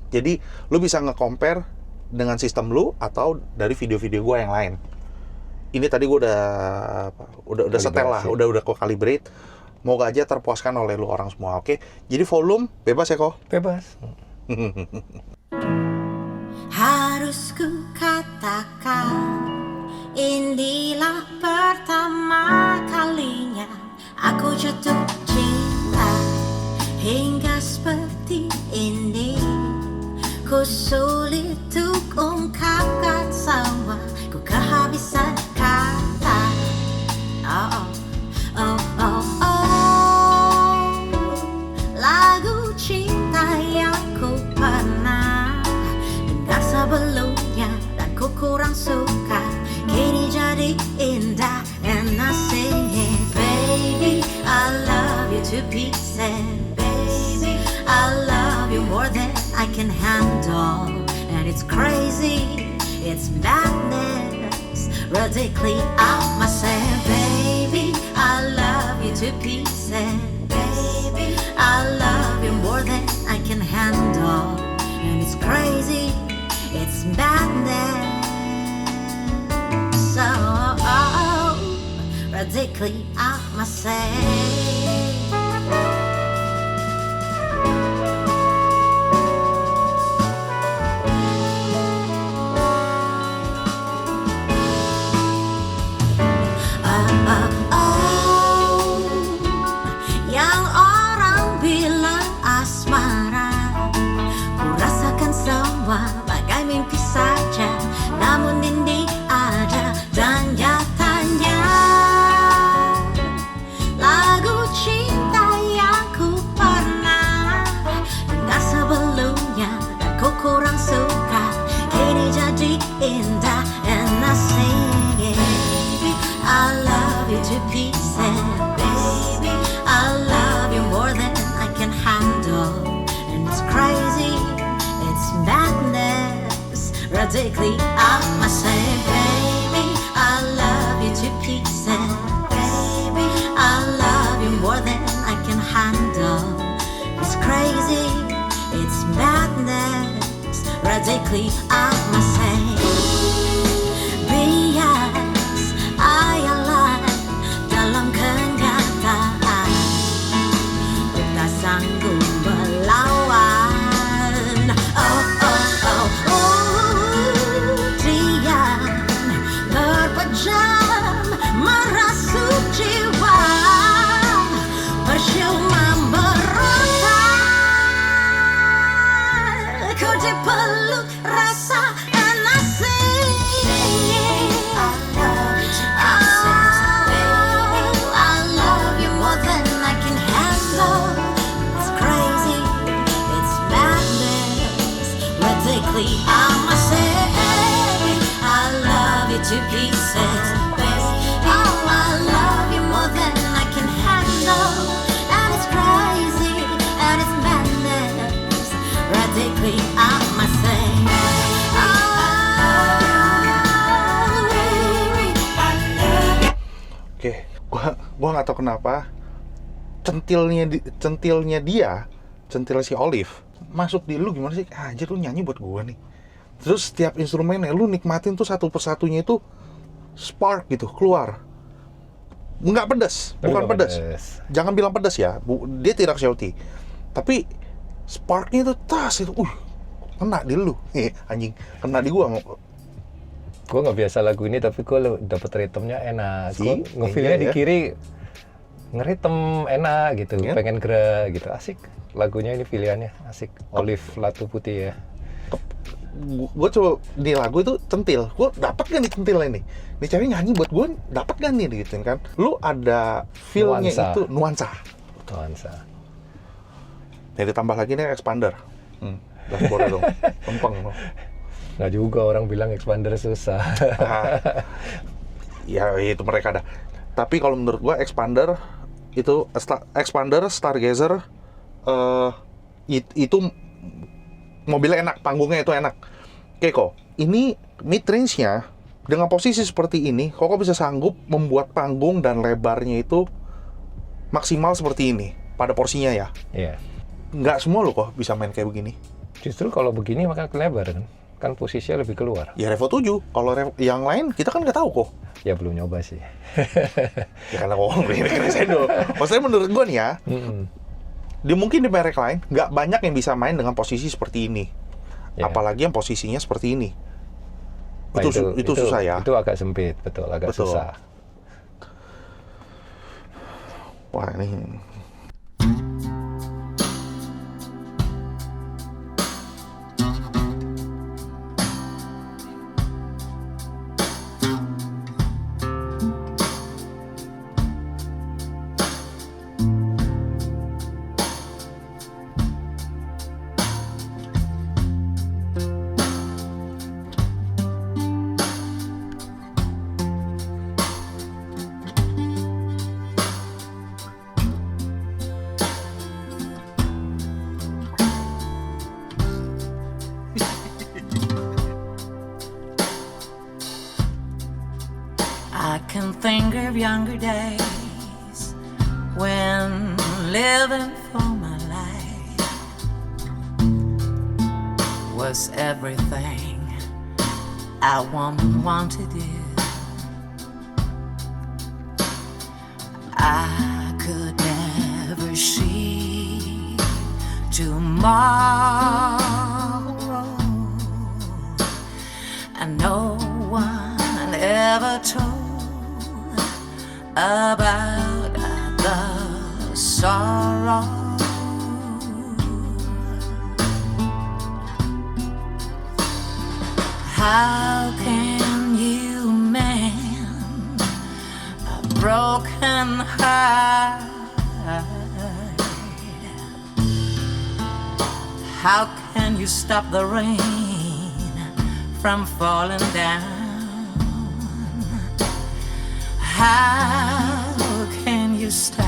Jadi lu bisa nge-compare dengan sistem lu atau dari video-video gue yang lain. Ini tadi gue udah setel lah, udah kok calibrate. Moga aja terpuaskan oleh lu orang semua, oke? Jadi volume bebas ya kok? Bebas. Harus ku katakan, inilah pertama kalinya aku jatuh cinta hingga seperti ini. Ku sulit untuk ungkapkan semua, ku kehabisan kata. Oh, oh, oh, oh. Lagu cinta yang ku pernah dengar sebelumnya dan ku kurang suka, kini jadi indah. And I sing it, baby, I love you to pieces. Baby, I love you more than I can handle. And it's crazy, it's madness, radically out myself. Baby, I love you to pieces. Baby, I love you more than I can handle. And it's crazy, it's madness, so radically out myself. Yang orang bilang asmara, ku rasakan semua bagai mimpi saja. Namun ini ada dan nyatanya lagu cinta yang ku pernah dengar sebelumnya dan ku kurang suka, kini jadi indah. And I sing it, I love you to pieces. Baby, I love you more than I can handle. And it's crazy, it's madness, radically out myself. Baby, I love you to pieces. Baby, I love you more than I can handle. It's crazy, it's madness, radically out myself. Bias, ayalah dalam kenyataan, tak sanggup melawan. Oh, oh, oh, oh, dia berpejam merasuk jiwa, percuma berontak, ku dipeluk rasa. And I sing it, I love you more than I can handle. It's crazy, it's madness, radically out myself. I love you to pieces, oh, I love you more than I can handle. And it's crazy, and it's madness, radically out myself. Oke, gua nggak tahu kenapa centilnya centil si Olive masuk di lu gimana sih? Anjir, lu nyanyi buat gua nih. Terus setiap instrumennya lu nikmatin tuh satu persatunya itu spark gitu keluar. Nggak pedas, bukan pedas. Jangan bilang pedas ya, dia tidak shouty. Tapi sparknya itu tas itu, kena di lu. Anjing, kena di gua. Gue nggak biasa lagu ini tapi gue dapet ritmenya enak. Gue ngefilnya di ya. kiri ngeritem enak gitu, Ya. pengen gerak gitu, asik. Lagunya ini pilihannya asik. Olive Latu Putih ya. Gue coba di lagu itu centil, gue dapat gak nih centilnya nih? Nih cewek nyanyi buat gue dapat gak nih gitu kan? Lu ada feel-nya Nuansa. itu nuansa. Nuansa. Jadi tambah lagi nih expander. Dashboard dong, lempeng. Nggak juga, orang bilang expander susah. Ya itu mereka ada. Tapi kalau menurut gua expander, Stargazer, itu mobilnya enak, panggungnya itu enak. Oke kok, ini mid range-nya dengan posisi seperti ini, Koko bisa sanggup membuat panggung dan lebarnya itu maksimal seperti ini pada porsinya ya. Iya. Nggak semua loh kok bisa main kayak begini. Justru kalau begini maka lebar kan posisinya lebih keluar. Ya Revo 7, kalau yang lain kita kan nggak tahu kok. Ya belum nyoba sih. Ya karena kok ini Crescendo. Maksudnya menurut gua nih ya, mungkin di merek lain nggak banyak yang bisa main dengan posisi seperti ini. Ya. Apalagi yang posisinya seperti ini. Nah, itu susah ya. Itu agak sempit, agak susah. Wah ini. I can think of younger days when living for my life was everything I want to do. I could never see tomorrow, and no one ever told about the sorrow. How can you mend a broken heart? How can you stop the rain from falling down? How can you stop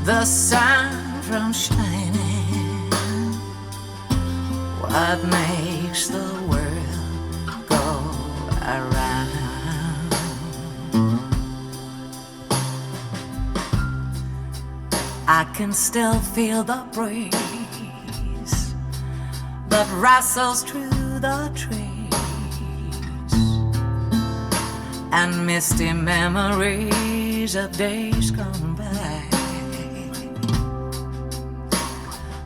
the sun from shining? What makes the world go around? I can still feel the breeze that rustles through the trees, and misty memories of days gone by.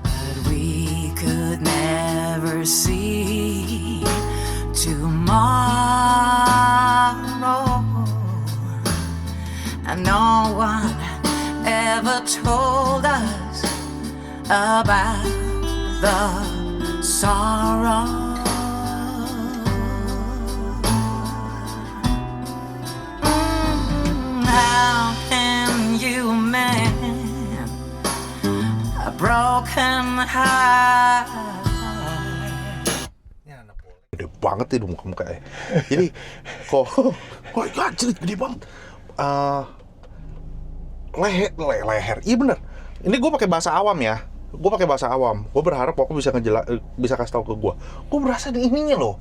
But we could never see tomorrow, and no one ever told us about the sorrow. How can you mend a broken heart? Gede banget itu muka-mukanya. Jadi kok anjir gede banget. Leher. Iya bener. Ini gue pakai bahasa awam ya. Gue pakai bahasa awam. Gue berharap Koko bisa kasih tahu ke gue. Gue berasa di ininya loh.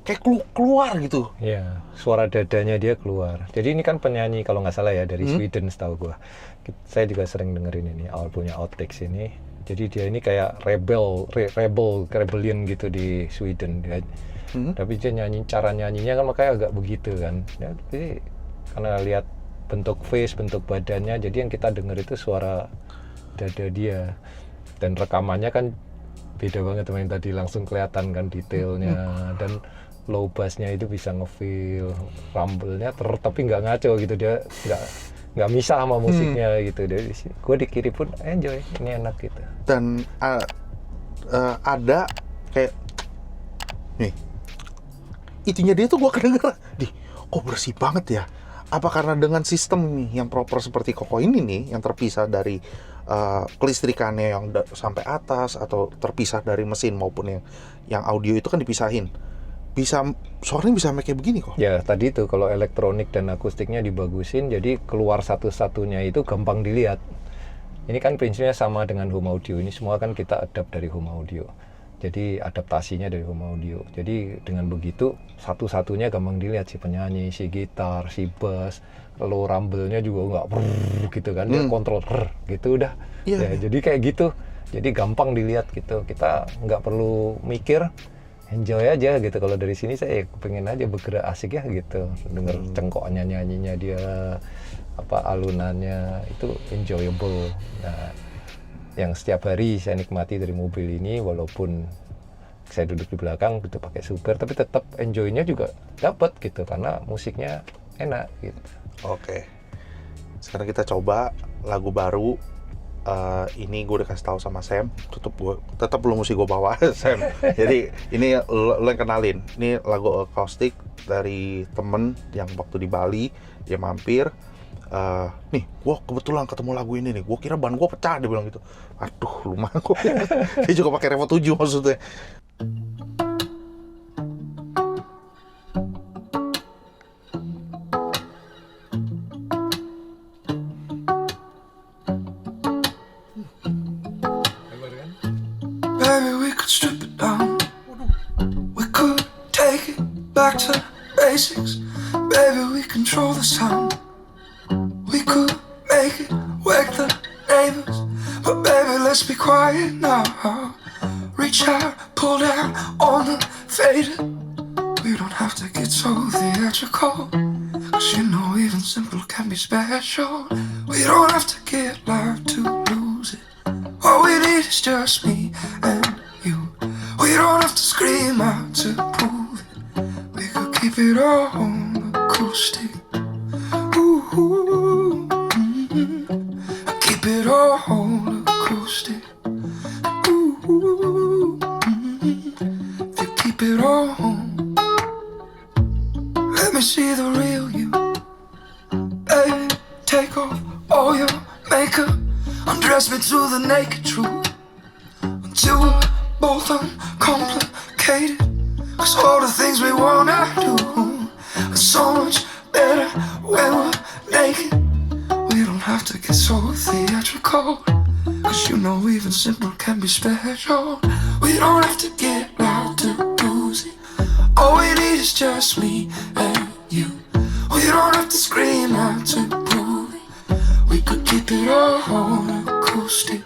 Kayak keluar gitu. Iya, suara dadanya dia keluar. Jadi ini kan penyanyi kalau nggak salah ya dari Sweden setahu gua. Saya juga sering dengerin ini punya Outtakes ini. Jadi dia ini kayak rebellion gitu di Sweden dia. Tapi dia cara nyanyinya kan makanya agak begitu kan. Ya, jadi karena lihat bentuk face, bentuk badannya, jadi yang kita denger itu suara dada dia. Dan rekamannya kan beda banget sama yang tadi, langsung kelihatan kan detailnya dan low bassnya itu bisa ngefeel, rumble-nya tapi nggak ngaco gitu, dia nggak misah sama musiknya gitu. Dari gue di kiri pun enjoy, ini enak gitu. Dan ada kayak nih itunya dia tuh gue kedenger, kok bersih banget ya. Apa karena dengan sistem nih yang proper seperti Koko ini nih, yang terpisah dari kelistrikannya yang sampai atas atau terpisah dari mesin maupun yang audio itu kan dipisahin. Suaranya bisa kayak begini kok. Ya tadi itu kalau elektronik dan akustiknya dibagusin, jadi keluar satu-satunya itu gampang dilihat. Ini kan prinsipnya sama dengan home audio, ini semua kan kita adapt dari home audio. Jadi adaptasinya dari home audio. Jadi dengan begitu satu-satunya gampang dilihat, si penyanyi, si gitar, si bass, low rumble-nya juga nggak gitu kan, dia kontrol gitu udah. Iya. Ya, jadi kayak gitu. Jadi gampang dilihat gitu. Kita nggak perlu mikir, enjoy aja gitu. Kalau dari sini saya pengen aja bergerak asik ya gitu. Dengar cengkoknya, nyanyinya dia, alunannya itu enjoyable. Nah, yang setiap hari saya nikmati dari mobil ini, walaupun saya duduk di belakang gitu pakai super, tapi tetap enjoy-nya juga dapat gitu karena musiknya enak gitu. Oke. Sekarang kita coba lagu baru. Ini gue udah kasih tahu sama Sam, tetap belum mesti gue bawa Sam. Jadi ini lo yang kenalin. Ini lagu akustik dari temen yang waktu di Bali dia mampir. Nih, gue kebetulan ketemu lagu ini nih. Gue kira ban gue pecah, dia bilang gitu. Aduh, lumayan kok. Dia juga pakai Revo 7 maksudnya. Baby, we could strip it down. We could take it back to basics. Baby, we control the sound. We could make it wake the neighbors. But baby, let's be quiet now. Reach out, pull down on the fader. We don't have to get so theatrical, 'cause you know even simple can be special. We don't have to get loud to lose it. All we need is just me and you. We don't have to scream out to prove it. We could keep it all on acoustic. Ooh, keep it all on acoustic. Ooh, if you keep it all on, let me see the real you. Baby, take off all your makeup, undress me to the naked truth, until we're both uncomplicated. 'Cause all the things we wanna do are so much better when we're naked. We don't have to get so theatrical, 'cause you know even simple can be special. We don't have to get loud to lose it. All we need is just me and you. We don't have to scream out to prove it. We could keep it all on acoustic.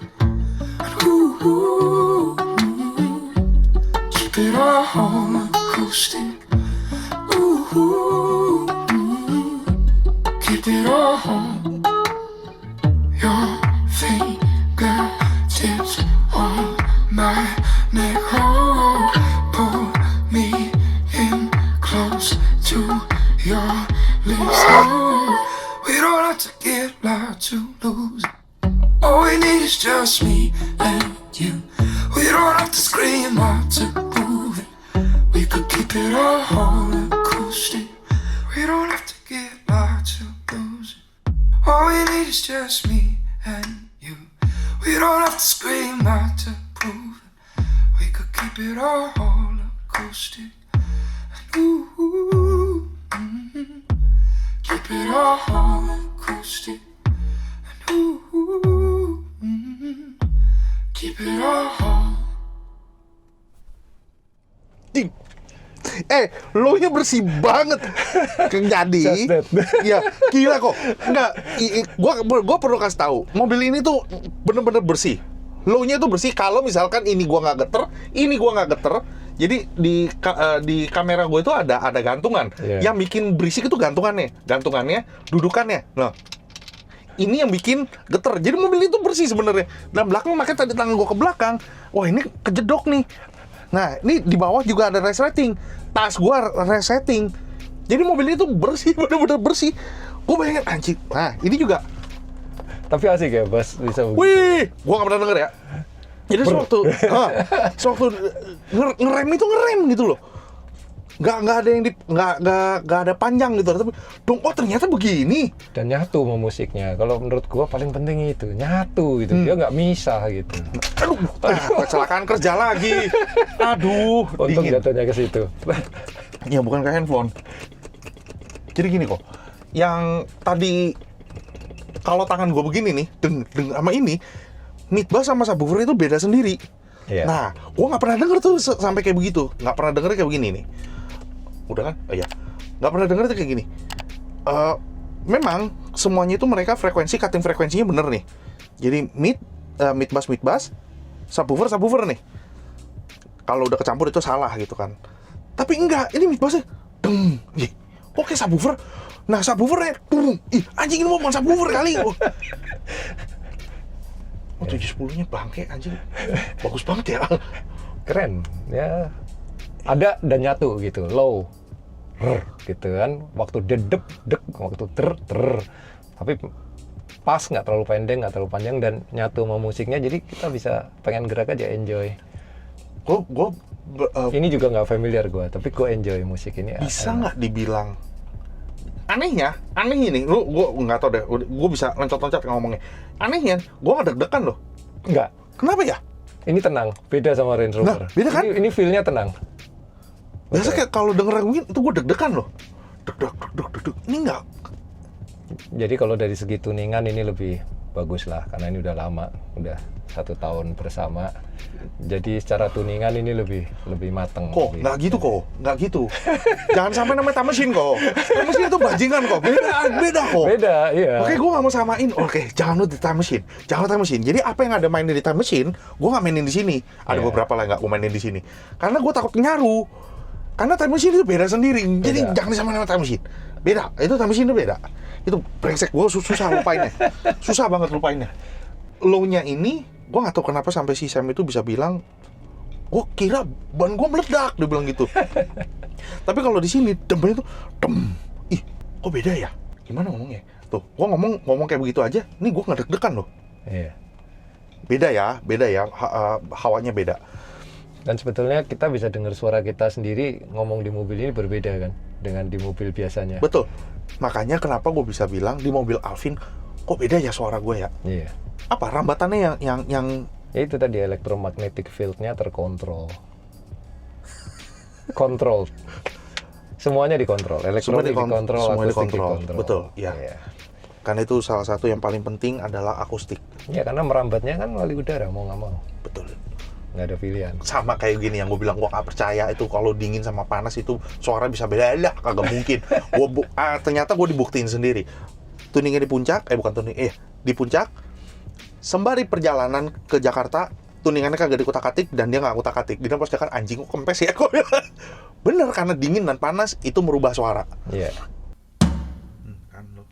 Ooh, keep it all on acoustic. Ooh, keep it all on. Your fingertips on my neck. Oh, pull me in close to your lips. Oh, we don't have to get loud to lose it. All we need is just me and you. We don't have to scream out to prove it. We could keep it all on acoustic. We don't have to get loud to lose it. All we need is just me and you. We don't have to scream out to prove it. We could keep it all on acoustic. Ooh, keep it all on acoustic. Ooh, keep it all on. Lo-nya bersih banget. Jadi, Just that. ya gila kok. Enggak, gua perlu kasih tahu. Mobil ini tuh bener-bener bersih. Lo-nya tuh bersih. Kalau misalkan ini gua nggak geter, ini gua nggak geter. Jadi di kamera gue itu ada gantungan. Yeah. Yang bikin berisik itu gantungannya, dudukannya. Nah, ini yang bikin geter. Jadi mobil itu bersih sebenarnya. Dan belakang, makanya tadi tangan gue ke belakang. Wah, ini kejedok nih. Nah, ini di bawah juga ada resetting. Tas gue resetting. Jadi mobil itu bersih, bener-bener bersih. Gue bayangin, anjing. Nah, ini juga. Tapi asik ya, Bas, bisa begitu. Wih, gue gak pernah denger ya. Jadi sewaktu ngerem itu ngerem gitu loh. nggak ada yang nggak ada panjang gitu, tapi dong oh ternyata begini. Dan nyatu sama musiknya. Kalau menurut gua paling penting itu nyatu gitu. Dia nggak misah gitu. Aduh, kecelakaan kerja lagi. Aduh, Untung dingin. jatuhnya ke situ. Ya bukan ke handphone. Jadi gini kok, yang tadi kalau tangan gue begini nih, deng sama ini, mid bass sama subwoofer itu beda sendiri. Iya. Nah, gue nggak pernah denger tuh sampai kayak begitu, nggak pernah denger kayak begini nih. Udah kan? Oh iya, nggak pernah denger tuh kayak gini. Memang semuanya itu mereka cutting frekuensinya bener nih. Jadi mid bass, subwoofer nih. Kalau udah kecampur itu salah gitu kan. Tapi enggak, ini mid bassnya deng. Oke, subwoofer. Nah, subwoofernya ih, anjing ini mau subwoofer kali. Oh, 710-nya bangke anjing. Bagus banget ya. Keren ya, ada dan nyatu gitu, low gitu kan, waktu dedep dek, waktu ter tapi pas, nggak terlalu pendek, nggak terlalu panjang, dan nyatu sama musiknya, jadi kita bisa pengen gerak aja, enjoy. Ini juga nggak familiar gue, tapi gue enjoy musik ini. Bisa nggak dibilang aneh ini, gue nggak tau deh, gue bisa loncat-loncat ngomongnya. Anehnya, gue nggak deg-degan loh. Nggak. Kenapa ya? Ini tenang, beda sama Range Rover. Nah, beda kan? Ini feel-nya tenang. Biasa kayak kalau denger lagu itu gue deg-degan loh. Deg. Ini nggak. Jadi kalau dari segi tuningan ini lebih bagus lah, karena ini udah lama, udah 1 tahun bersama. Jadi secara tuningan ini lebih mateng. Kok nggak gitu kok, nggak gitu. Jangan sampai namanya time machine kok. Time machine itu bajingan kok, beda kok. Beda, iya. Oke, gue nggak mau samain. Oke, jangan lu di time machine, jangan time machine. Jadi apa yang ada mainin di time machine, gue nggak mainin di sini. Ada Iya. beberapa lah yang nggak gue mainin di sini. Karena gue takut nyaru. Karena time machine itu beda sendiri. Jadi Beda. jangan disamain sama time machine. Beda, itu time machine itu beda. Itu brengsek, gue susah lupainnya. Susah banget lupainnya. Low-nya ini, gue nggak tahu kenapa sampai si Sam itu bisa bilang, gue kira ban gue meledak, dia bilang gitu. Tapi kalau di sini demnya itu ih, kok beda ya? Gimana ngomongnya? Tuh, gue ngomong kayak begitu aja. Nih gue nggak deg-degan loh. Iya. Beda ya, hawanya beda. Dan sebetulnya kita bisa dengar suara kita sendiri ngomong di mobil ini berbeda kan dengan di mobil biasanya. Betul. Makanya kenapa gue bisa bilang di mobil Alvin, kok beda ya suara gue ya? Iya. Apa rambatannya yang Ya itu tadi, electromagnetic field-nya terkontrol. Kontrol. Semuanya dikontrol. Elektronik dikontrol, semua akustik dikontrol. dikontrol. Betul, ya. Iya. Karena itu salah satu yang paling penting adalah akustik. Ya, karena merambatnya kan melalui udara, mau nggak mau. Betul. Nggak ada pilihan. Sama kayak gini yang gue bilang, gue gak percaya itu kalau dingin sama panas itu suara bisa beda. Lah, kagak mungkin. Ternyata gue dibuktiin sendiri. Tuningnya di puncak, di puncak, sembari perjalanan ke Jakarta, tuningannya kagak dikutak-atik dan dia nggak kutak-atik. Dia pas Jakarta, anjing kok kempes ya kok. Bener, karena dingin dan panas itu merubah suara. Iya. Kan lo.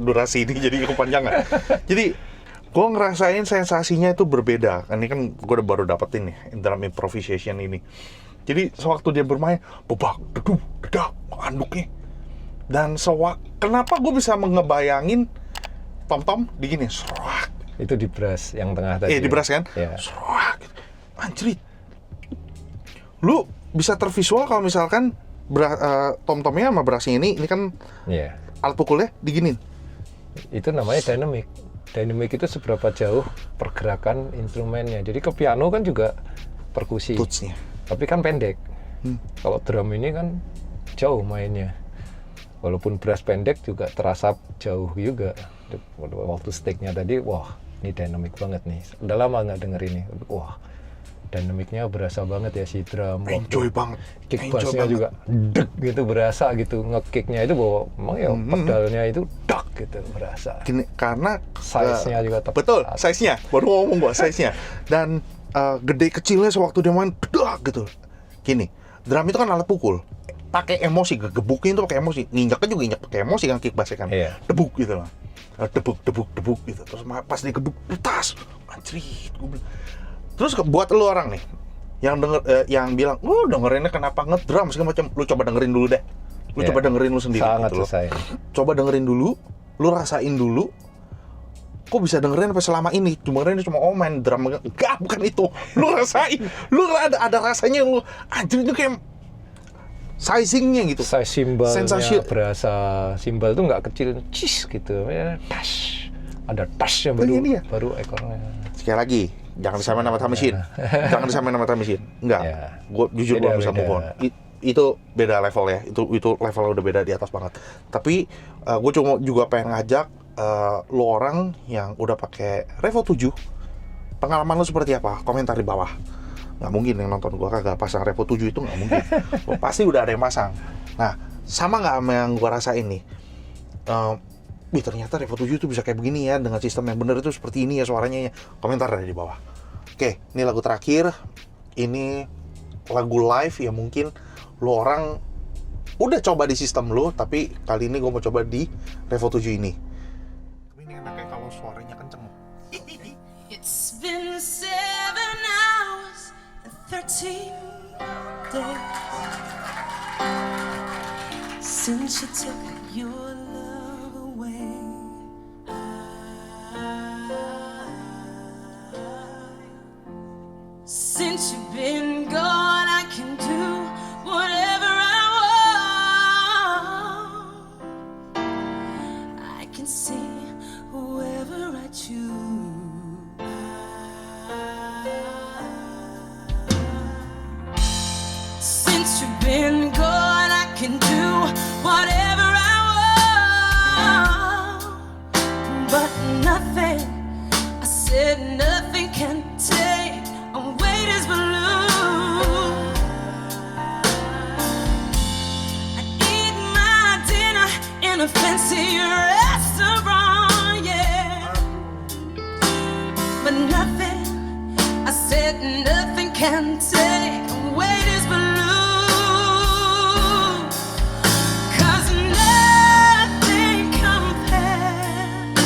durasi ini jadi kepanjangan. Jadi gue ngerasain sensasinya itu berbeda. Ini kan gue udah baru dapetin nih dalam improvisation ini. Jadi sewaktu dia bermain, bebak, deduk, dedak, anduknya. Dan kenapa gue bisa ngebayangin tom-tom di gini, serak. Itu di brass yang tengah tadi. Di brass kan? Iya. Serak. Anjrit. Lu bisa tervisual kalau misalkan tom-tomnya sama brassnya ini kan Iya. alat pukulnya diginin. Itu namanya dynamic. Dynamic itu seberapa jauh pergerakan instrumennya. Jadi ke piano kan juga perkusi. Tutsnya. Tapi kan pendek. Kalau drum ini kan jauh mainnya. Walaupun brass pendek juga terasa jauh juga. Waktu sticknya tadi, wah ini dynamic banget nih. Udah lama nggak denger ini. Wah dynamicnya berasa banget ya si drum. Enjoy banget. Kick bassnya juga dek gitu berasa gitu. Nge-kicknya itu bahwa emang ya pedalnya itu dak gitu berasa. Gini, karena Size-nya juga tepat. Betul, size-nya. Baru ngomong gua size-nya. Dan gede kecilnya sewaktu dia main dak gitu. Gini, drum itu kan alat pukul. Pakai emosi, gebukin itu pakai emosi. Nginjaknya juga injak pakai emosi kan kick bass-nya kan. Iya. Debuk gitu lah. Debuk gitu. Terus pas dia gebuk, tas. Anjrit, gua bilang. Terus buat lu orang nih yang yang bilang, "Lu dengerinnya kenapa ngedrum segala macam?" Lu coba dengerin dulu deh. Lu Iya. coba dengerin lu sendiri Sangat gitu loh. susah. Coba dengerin dulu, lu rasain dulu. Kok bisa dengerin sampai selama ini? Dengerin cuma main drum. Enggak, bukan itu. Lu rasain. Lu ada rasanya, lu anjir itu kayak sizingnya gitu. Size simbalnya Sensasi- berasa simbal tuh nggak kecil, cis gitu, ya, tash. Ada tashnya Ini ya. baru ekornya. Sekali lagi, jangan disamain sama drum machine. Jangan disamain sama drum machine. Enggak. Ya. Gue jujur Beda, belum bisa beda. move on. Itu beda level ya. Itu levelnya udah beda di atas banget. Tapi gue cuma juga pengen ngajak lo orang yang udah pakai Revo 7, pengalaman lo seperti apa? Komentar di bawah. Nggak mungkin yang nonton gue kagak pasang Revo 7 itu nggak mungkin. Pasti udah ada yang pasang. Nah, sama nggak sama yang gue rasain nih? Wih, ternyata Revo 7 itu bisa kayak begini ya, dengan sistem yang bener itu seperti ini ya suaranya ya. Komentar dari di bawah. Oke, ini lagu terakhir. Ini lagu live ya, mungkin lo orang udah coba di sistem lo, tapi kali ini gue mau coba di Revo 7 ini. Ini enaknya kalau suaranya kenceng. It's been 7 hours and 13 days since you took your love away. Since you've been gone, I can do whatever I want. I can see whoever I choose. Since you've been gone, I can do whatever I want. But nothing, I said nothing can take away this balloon. I eat my dinner in a fancy restaurant, yeah. But nothing, I said nothing can take away this balloon. 'Cause nothing compares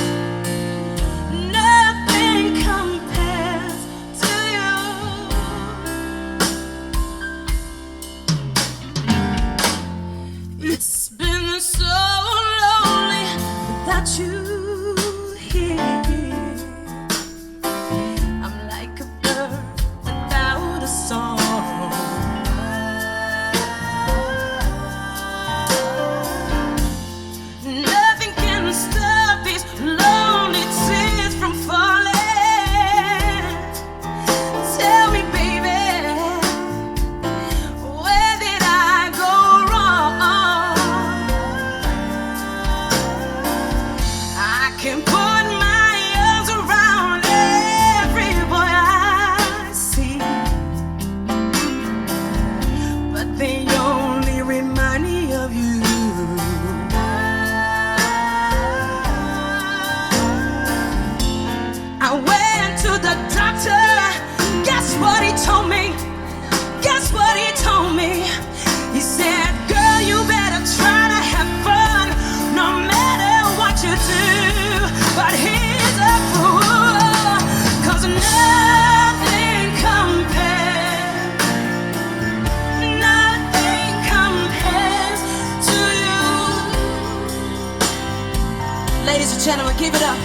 and gentlemen, give it up.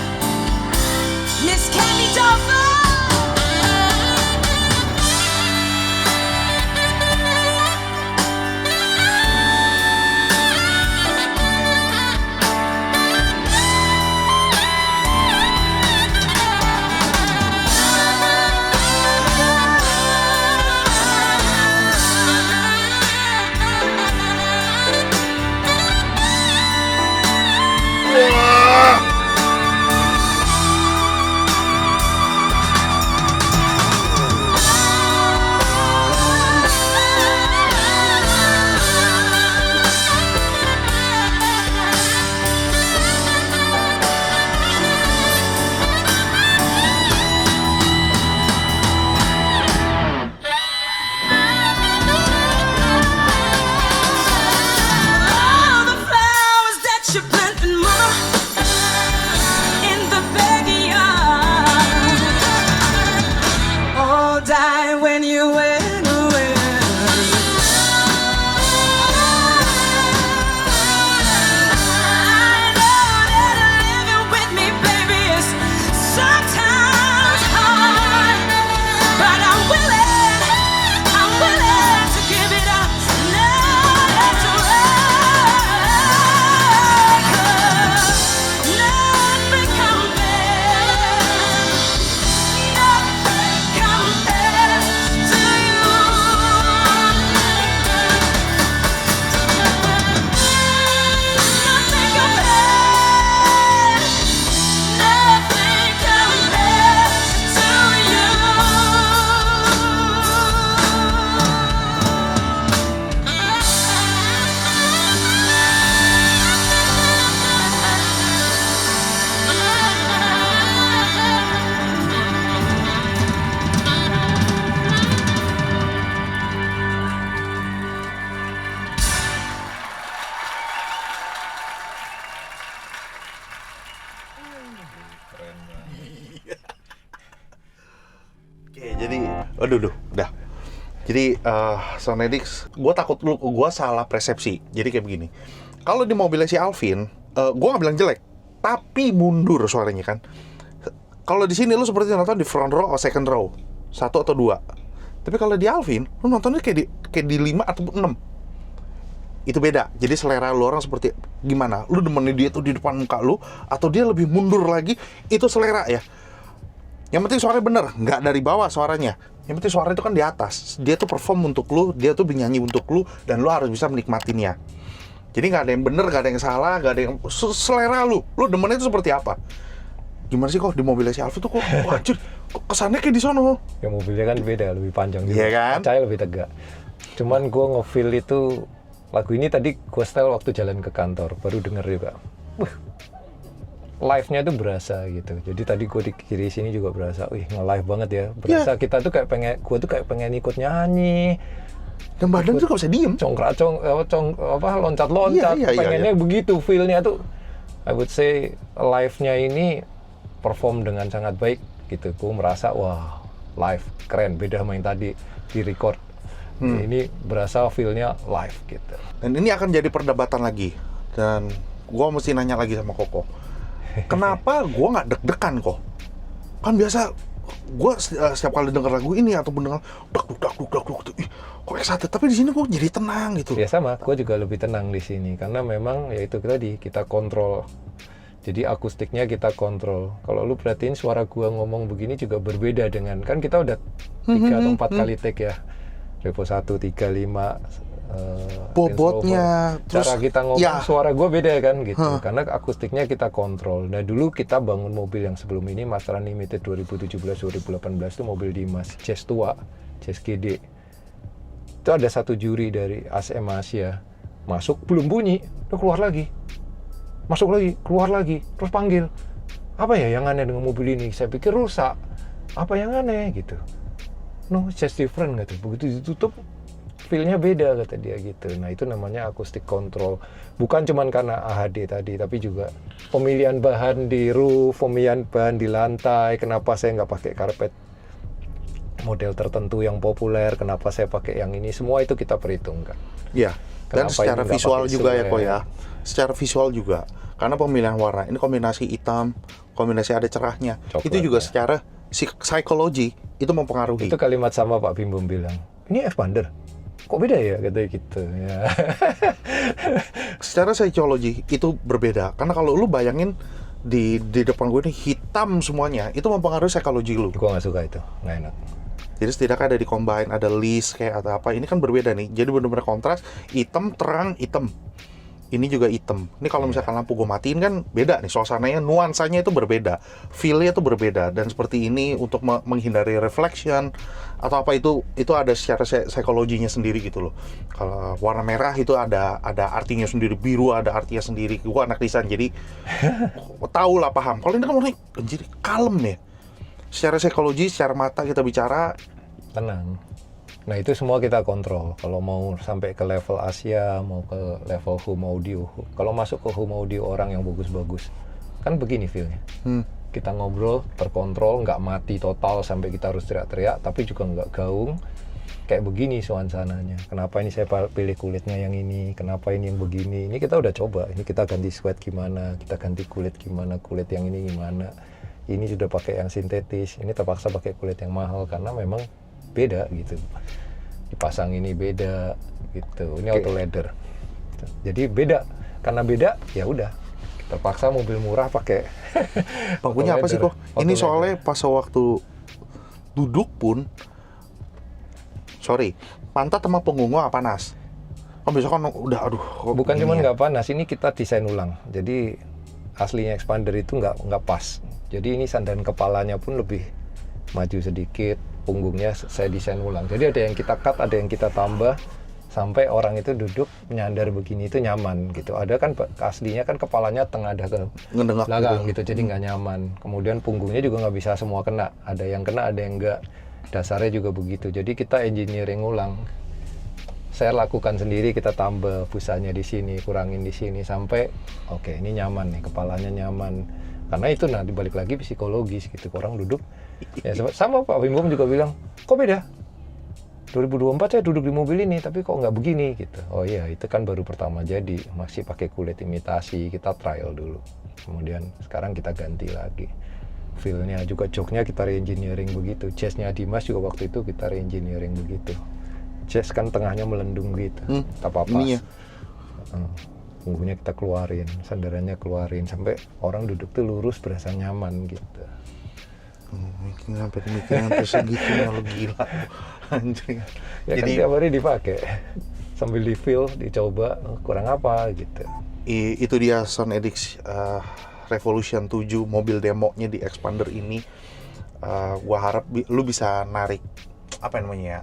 Miss Candy Dulfer. Aduh, dah. Jadi Sonedix, gue takut gue salah persepsi. Jadi kayak begini. Kalau di mobilnya si Alvin, gue nggak bilang jelek, tapi mundur suaranya kan. Kalau di sini lu seperti nonton di front row atau second row, 1 atau 2. Tapi kalau di Alvin, lu nontonnya kayak di 5 atau 6. Itu beda. Jadi selera lu orang seperti gimana? Lu demenin dia tuh di depan muka lu, atau dia lebih mundur lagi, itu selera ya. Yang penting suaranya bener, nggak dari bawah suaranya. Yang penting suara itu kan di atas. Dia tuh perform untuk lu, dia tuh bernyanyi untuk lu, dan lu harus bisa menikmatinya. Jadi nggak ada yang bener, nggak ada yang salah, nggak ada yang selera lu. Lu demennya itu seperti apa? Gimana sih kok di mobilnya si Alvin tuh kok wajib kesannya kayak di sono? Ya mobilnya kan beda, lebih panjang juga. Iya kan? Kacanya lebih tegak. Cuman gue nge-feel itu lagu ini tadi gue setel waktu jalan ke kantor, baru denger juga. Live-nya tuh berasa gitu. Jadi tadi gue di kiri sini juga berasa, nge-live banget ya. Berasa kita tuh kayak gue tuh kayak pengen ikut nyanyi. Dan badan tuh gak bisa diem. Loncat-loncat. Pengennya begitu, feel-nya tuh. I would say live-nya ini perform dengan sangat baik gitu. Gue merasa, wah, live keren, beda sama yang tadi di record. Ini berasa feel-nya live gitu. Dan ini akan jadi perdebatan lagi. Dan gue mesti nanya lagi sama Koko. Kenapa gue nggak deg-degan kok? Kan biasa gue setiap kali denger lagu ini ataupun dengar duk kok excited, tapi di sini gue jadi tenang gitu. Ya sama, gue juga lebih tenang di sini karena memang ya itu tadi kita kontrol. Jadi akustiknya kita kontrol. Kalau lu perhatiin suara gue ngomong begini juga berbeda dengan, kan kita udah 3 atau 4 kali take ya. Revo 1, 3, 5 bobotnya, cara kita ngomong ya. Suara gue beda kan gitu, karena akustiknya kita kontrol. Nah dulu kita bangun mobil yang sebelum ini, Masteran Limited 2017-2018 itu mobil Dimas, Jazz tua, Jazz GD. Itu ada satu juri dari ASM Asia, masuk belum bunyi, udah keluar lagi, masuk lagi, keluar lagi, terus panggil, apa ya yang aneh dengan mobil ini? Saya pikir rusak, apa yang aneh gitu? No, just different gitu. Begitu ditutup, feel-nya beda kata dia gitu. Nah itu namanya acoustic control. Bukan cuma karena AHD tadi, tapi juga pemilihan bahan di roof, pemilihan bahan di lantai. Kenapa saya nggak pakai karpet model tertentu yang populer? Kenapa saya pakai yang ini? Semua itu kita perhitungkan. Iya. Dan Kenapa secara ini nggak visual pakai juga ya silhouette? kok ya. Secara visual juga. Karena pemilihan warna ini kombinasi hitam, kombinasi ada cerahnya. Coklat, itu juga ya. secara psikologi itu mempengaruhi. Itu kalimat sama Pak Bim Bim bilang, ini expander, kok beda ya katanya gitu ya. Secara psikologi itu berbeda. Karena kalau lu bayangin di depan gue ini hitam semuanya, itu mempengaruhi psikologi lu. Gua nggak suka itu, nggak enak. Jadi setidaknya ada di combine, ada list kayak atau apa. Ini kan berbeda nih. Jadi benar-benar kontras, hitam, terang, hitam. Ini juga hitam. Ini kalau misalkan lampu gue matiin kan beda nih. Suasananya, nuansanya itu berbeda. Feel-nya itu berbeda. Dan seperti ini untuk menghindari reflection atau apa itu ada secara psikologinya sendiri gitu loh. Kalau warna merah itu ada artinya sendiri, biru ada artinya sendiri. Gue anak desain jadi tahu lah, paham. Kalau ini kan warnanya jadi kalem ya. Secara psikologi, secara mata kita bicara, Tenang. Nah itu semua kita kontrol. Kalau mau sampai ke level Asia, mau ke level home audio. Kalau masuk ke home audio orang yang bagus-bagus, kan begini feel-nya. Kita ngobrol terkontrol, nggak mati total sampai kita harus teriak-teriak, tapi juga nggak gaung. Kayak begini suasananya. Kenapa ini saya pilih kulitnya yang ini? Kenapa ini yang begini? Ini kita udah coba. Ini kita ganti sweat gimana? Kita ganti kulit gimana? Kulit yang ini gimana? Ini sudah pakai yang sintetis. Ini terpaksa pakai kulit yang mahal karena memang beda gitu. Dipasang ini beda gitu. Ini auto leather. Jadi beda. Karena beda, ya udah. Terpaksa mobil murah pakai. bangkunya apa sih kok? Ini soalnya pas waktu duduk pun, pantat sama punggung gua nggak panas. Oh besok kan udah, aduh. Bukan gini cuma ya. nggak panas, ini kita desain ulang. Jadi aslinya expander itu nggak pas. Jadi ini sandaran kepalanya pun lebih maju sedikit, punggungnya saya desain ulang. Jadi ada yang kita cut, ada yang kita tambah sampai orang itu duduk nyandar begini itu nyaman gitu. Ada kan aslinya kan kepalanya tengah ada ke Ngedengak belakang gitu, jadi nggak nyaman. Kemudian punggungnya juga nggak bisa semua kena. Ada yang kena, ada yang enggak. Dasarnya juga begitu. Jadi kita engineering ulang. Saya lakukan sendiri, kita tambah busanya di sini, kurangin di sini sampai oke, ini nyaman nih, kepalanya nyaman. Karena itu nanti balik lagi psikologis gitu. Orang duduk ya sama Pak Bim Bim juga bilang, "Kok beda? 2024 saya duduk di mobil ini, tapi kok nggak begini?" gitu. Oh iya, itu kan baru pertama jadi, masih pakai kulit imitasi, kita trial dulu. Kemudian sekarang kita ganti lagi. Feel-nya juga, joknya kita re-engineering begitu. Chest-nya Dimas juga waktu itu kita re-engineering begitu. Chest kan tengahnya melendung gitu, tak apa-apa. Ininya. Punggungnya kita keluarin, sandarannya keluarin, sampai orang duduk tuh lurus berasa nyaman gitu. Sampai pemikiran terus segitunya lo gila. Anjing. Ya kan Jadi tiap hari dipakai, sambil di feel, dicoba kurang apa gitu. itu dia Sound Edix Revolution 7 mobil demonya di Expander ini. Gua harap lu bisa narik apa namanya ya,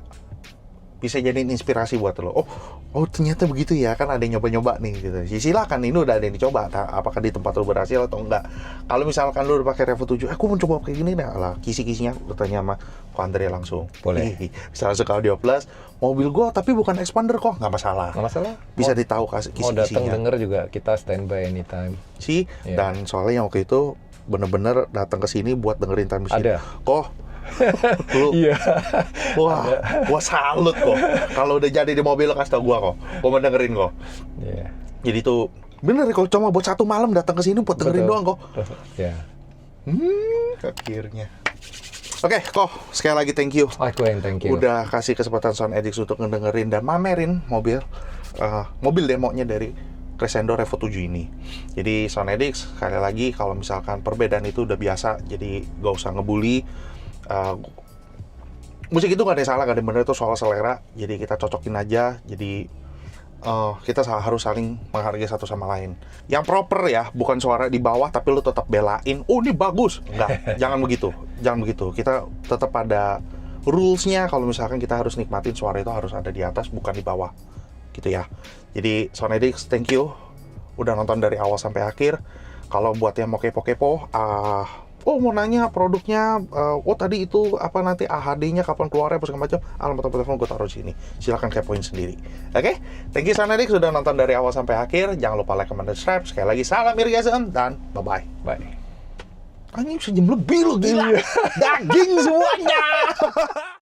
bisa jadiin inspirasi buat lo. Oh ternyata begitu ya, kan ada yang nyoba-nyoba nih gitu. Silakan, ini udah ada yang dicoba. Apakah di tempat lo berhasil atau enggak? Kalau misalkan lo udah pakai Revo 7, aku mau coba kayak gini nah lah, kisi-kisinya lo tanya sama Ko Andre langsung. Boleh. Bisa langsung ke Audio Plus. Mobil gua tapi bukan Expander kok, nggak masalah. Nggak masalah. Bisa ditahu kasih Mau datang kisi-kisinya. denger juga kita standby anytime. Iya. Iya. Dan soalnya yang waktu itu bener-bener datang ke sini buat dengerin time machine. Ada. Kok lu, Iya. wah, gua salut kok. Kalau udah jadi di mobil kasih tau gua kok. Gua mau dengerin kok. Iya. Jadi tuh bener kok, cuma buat satu malam datang ke sini buat dengerin Betul. doang kok. Ya. Akhirnya. Oke, kok sekali lagi thank you. Aku yang thank you. Udah kasih kesempatan Sound Edix untuk ngedengerin dan mamerin mobil demonya dari Crescendo Revo 7 ini. Jadi Sound Edix sekali lagi, kalau misalkan perbedaan itu udah biasa, jadi gak usah ngebully. Musik itu gak ada yang salah, gak ada yang bener, itu soal selera. Jadi kita cocokin aja. Jadi kita harus saling menghargai satu sama lain. Yang proper ya, bukan suara di bawah tapi lu tetap belain, oh ini bagus. Enggak, jangan begitu. Kita tetap ada rules-nya. Kalau misalkan kita harus nikmatin suara itu harus ada di atas, bukan di bawah. Gitu ya. Jadi Sound Edix, thank you udah nonton dari awal sampai akhir. Kalau buat yang mau kepo-kepo, mau nanya produknya, tadi itu apa nanti AHD-nya kapan keluarnya, apa segala macam, alamat telepon gue taruh di sini. Silakan kepoin sendiri. Oke? Thank you Sound Edix sudah nonton dari awal sampai akhir. Jangan lupa like, comment, dan subscribe. Sekali lagi salam irgasm dan bye-bye. Bye. Anjing sejam lebih lo gila. Daging semuanya.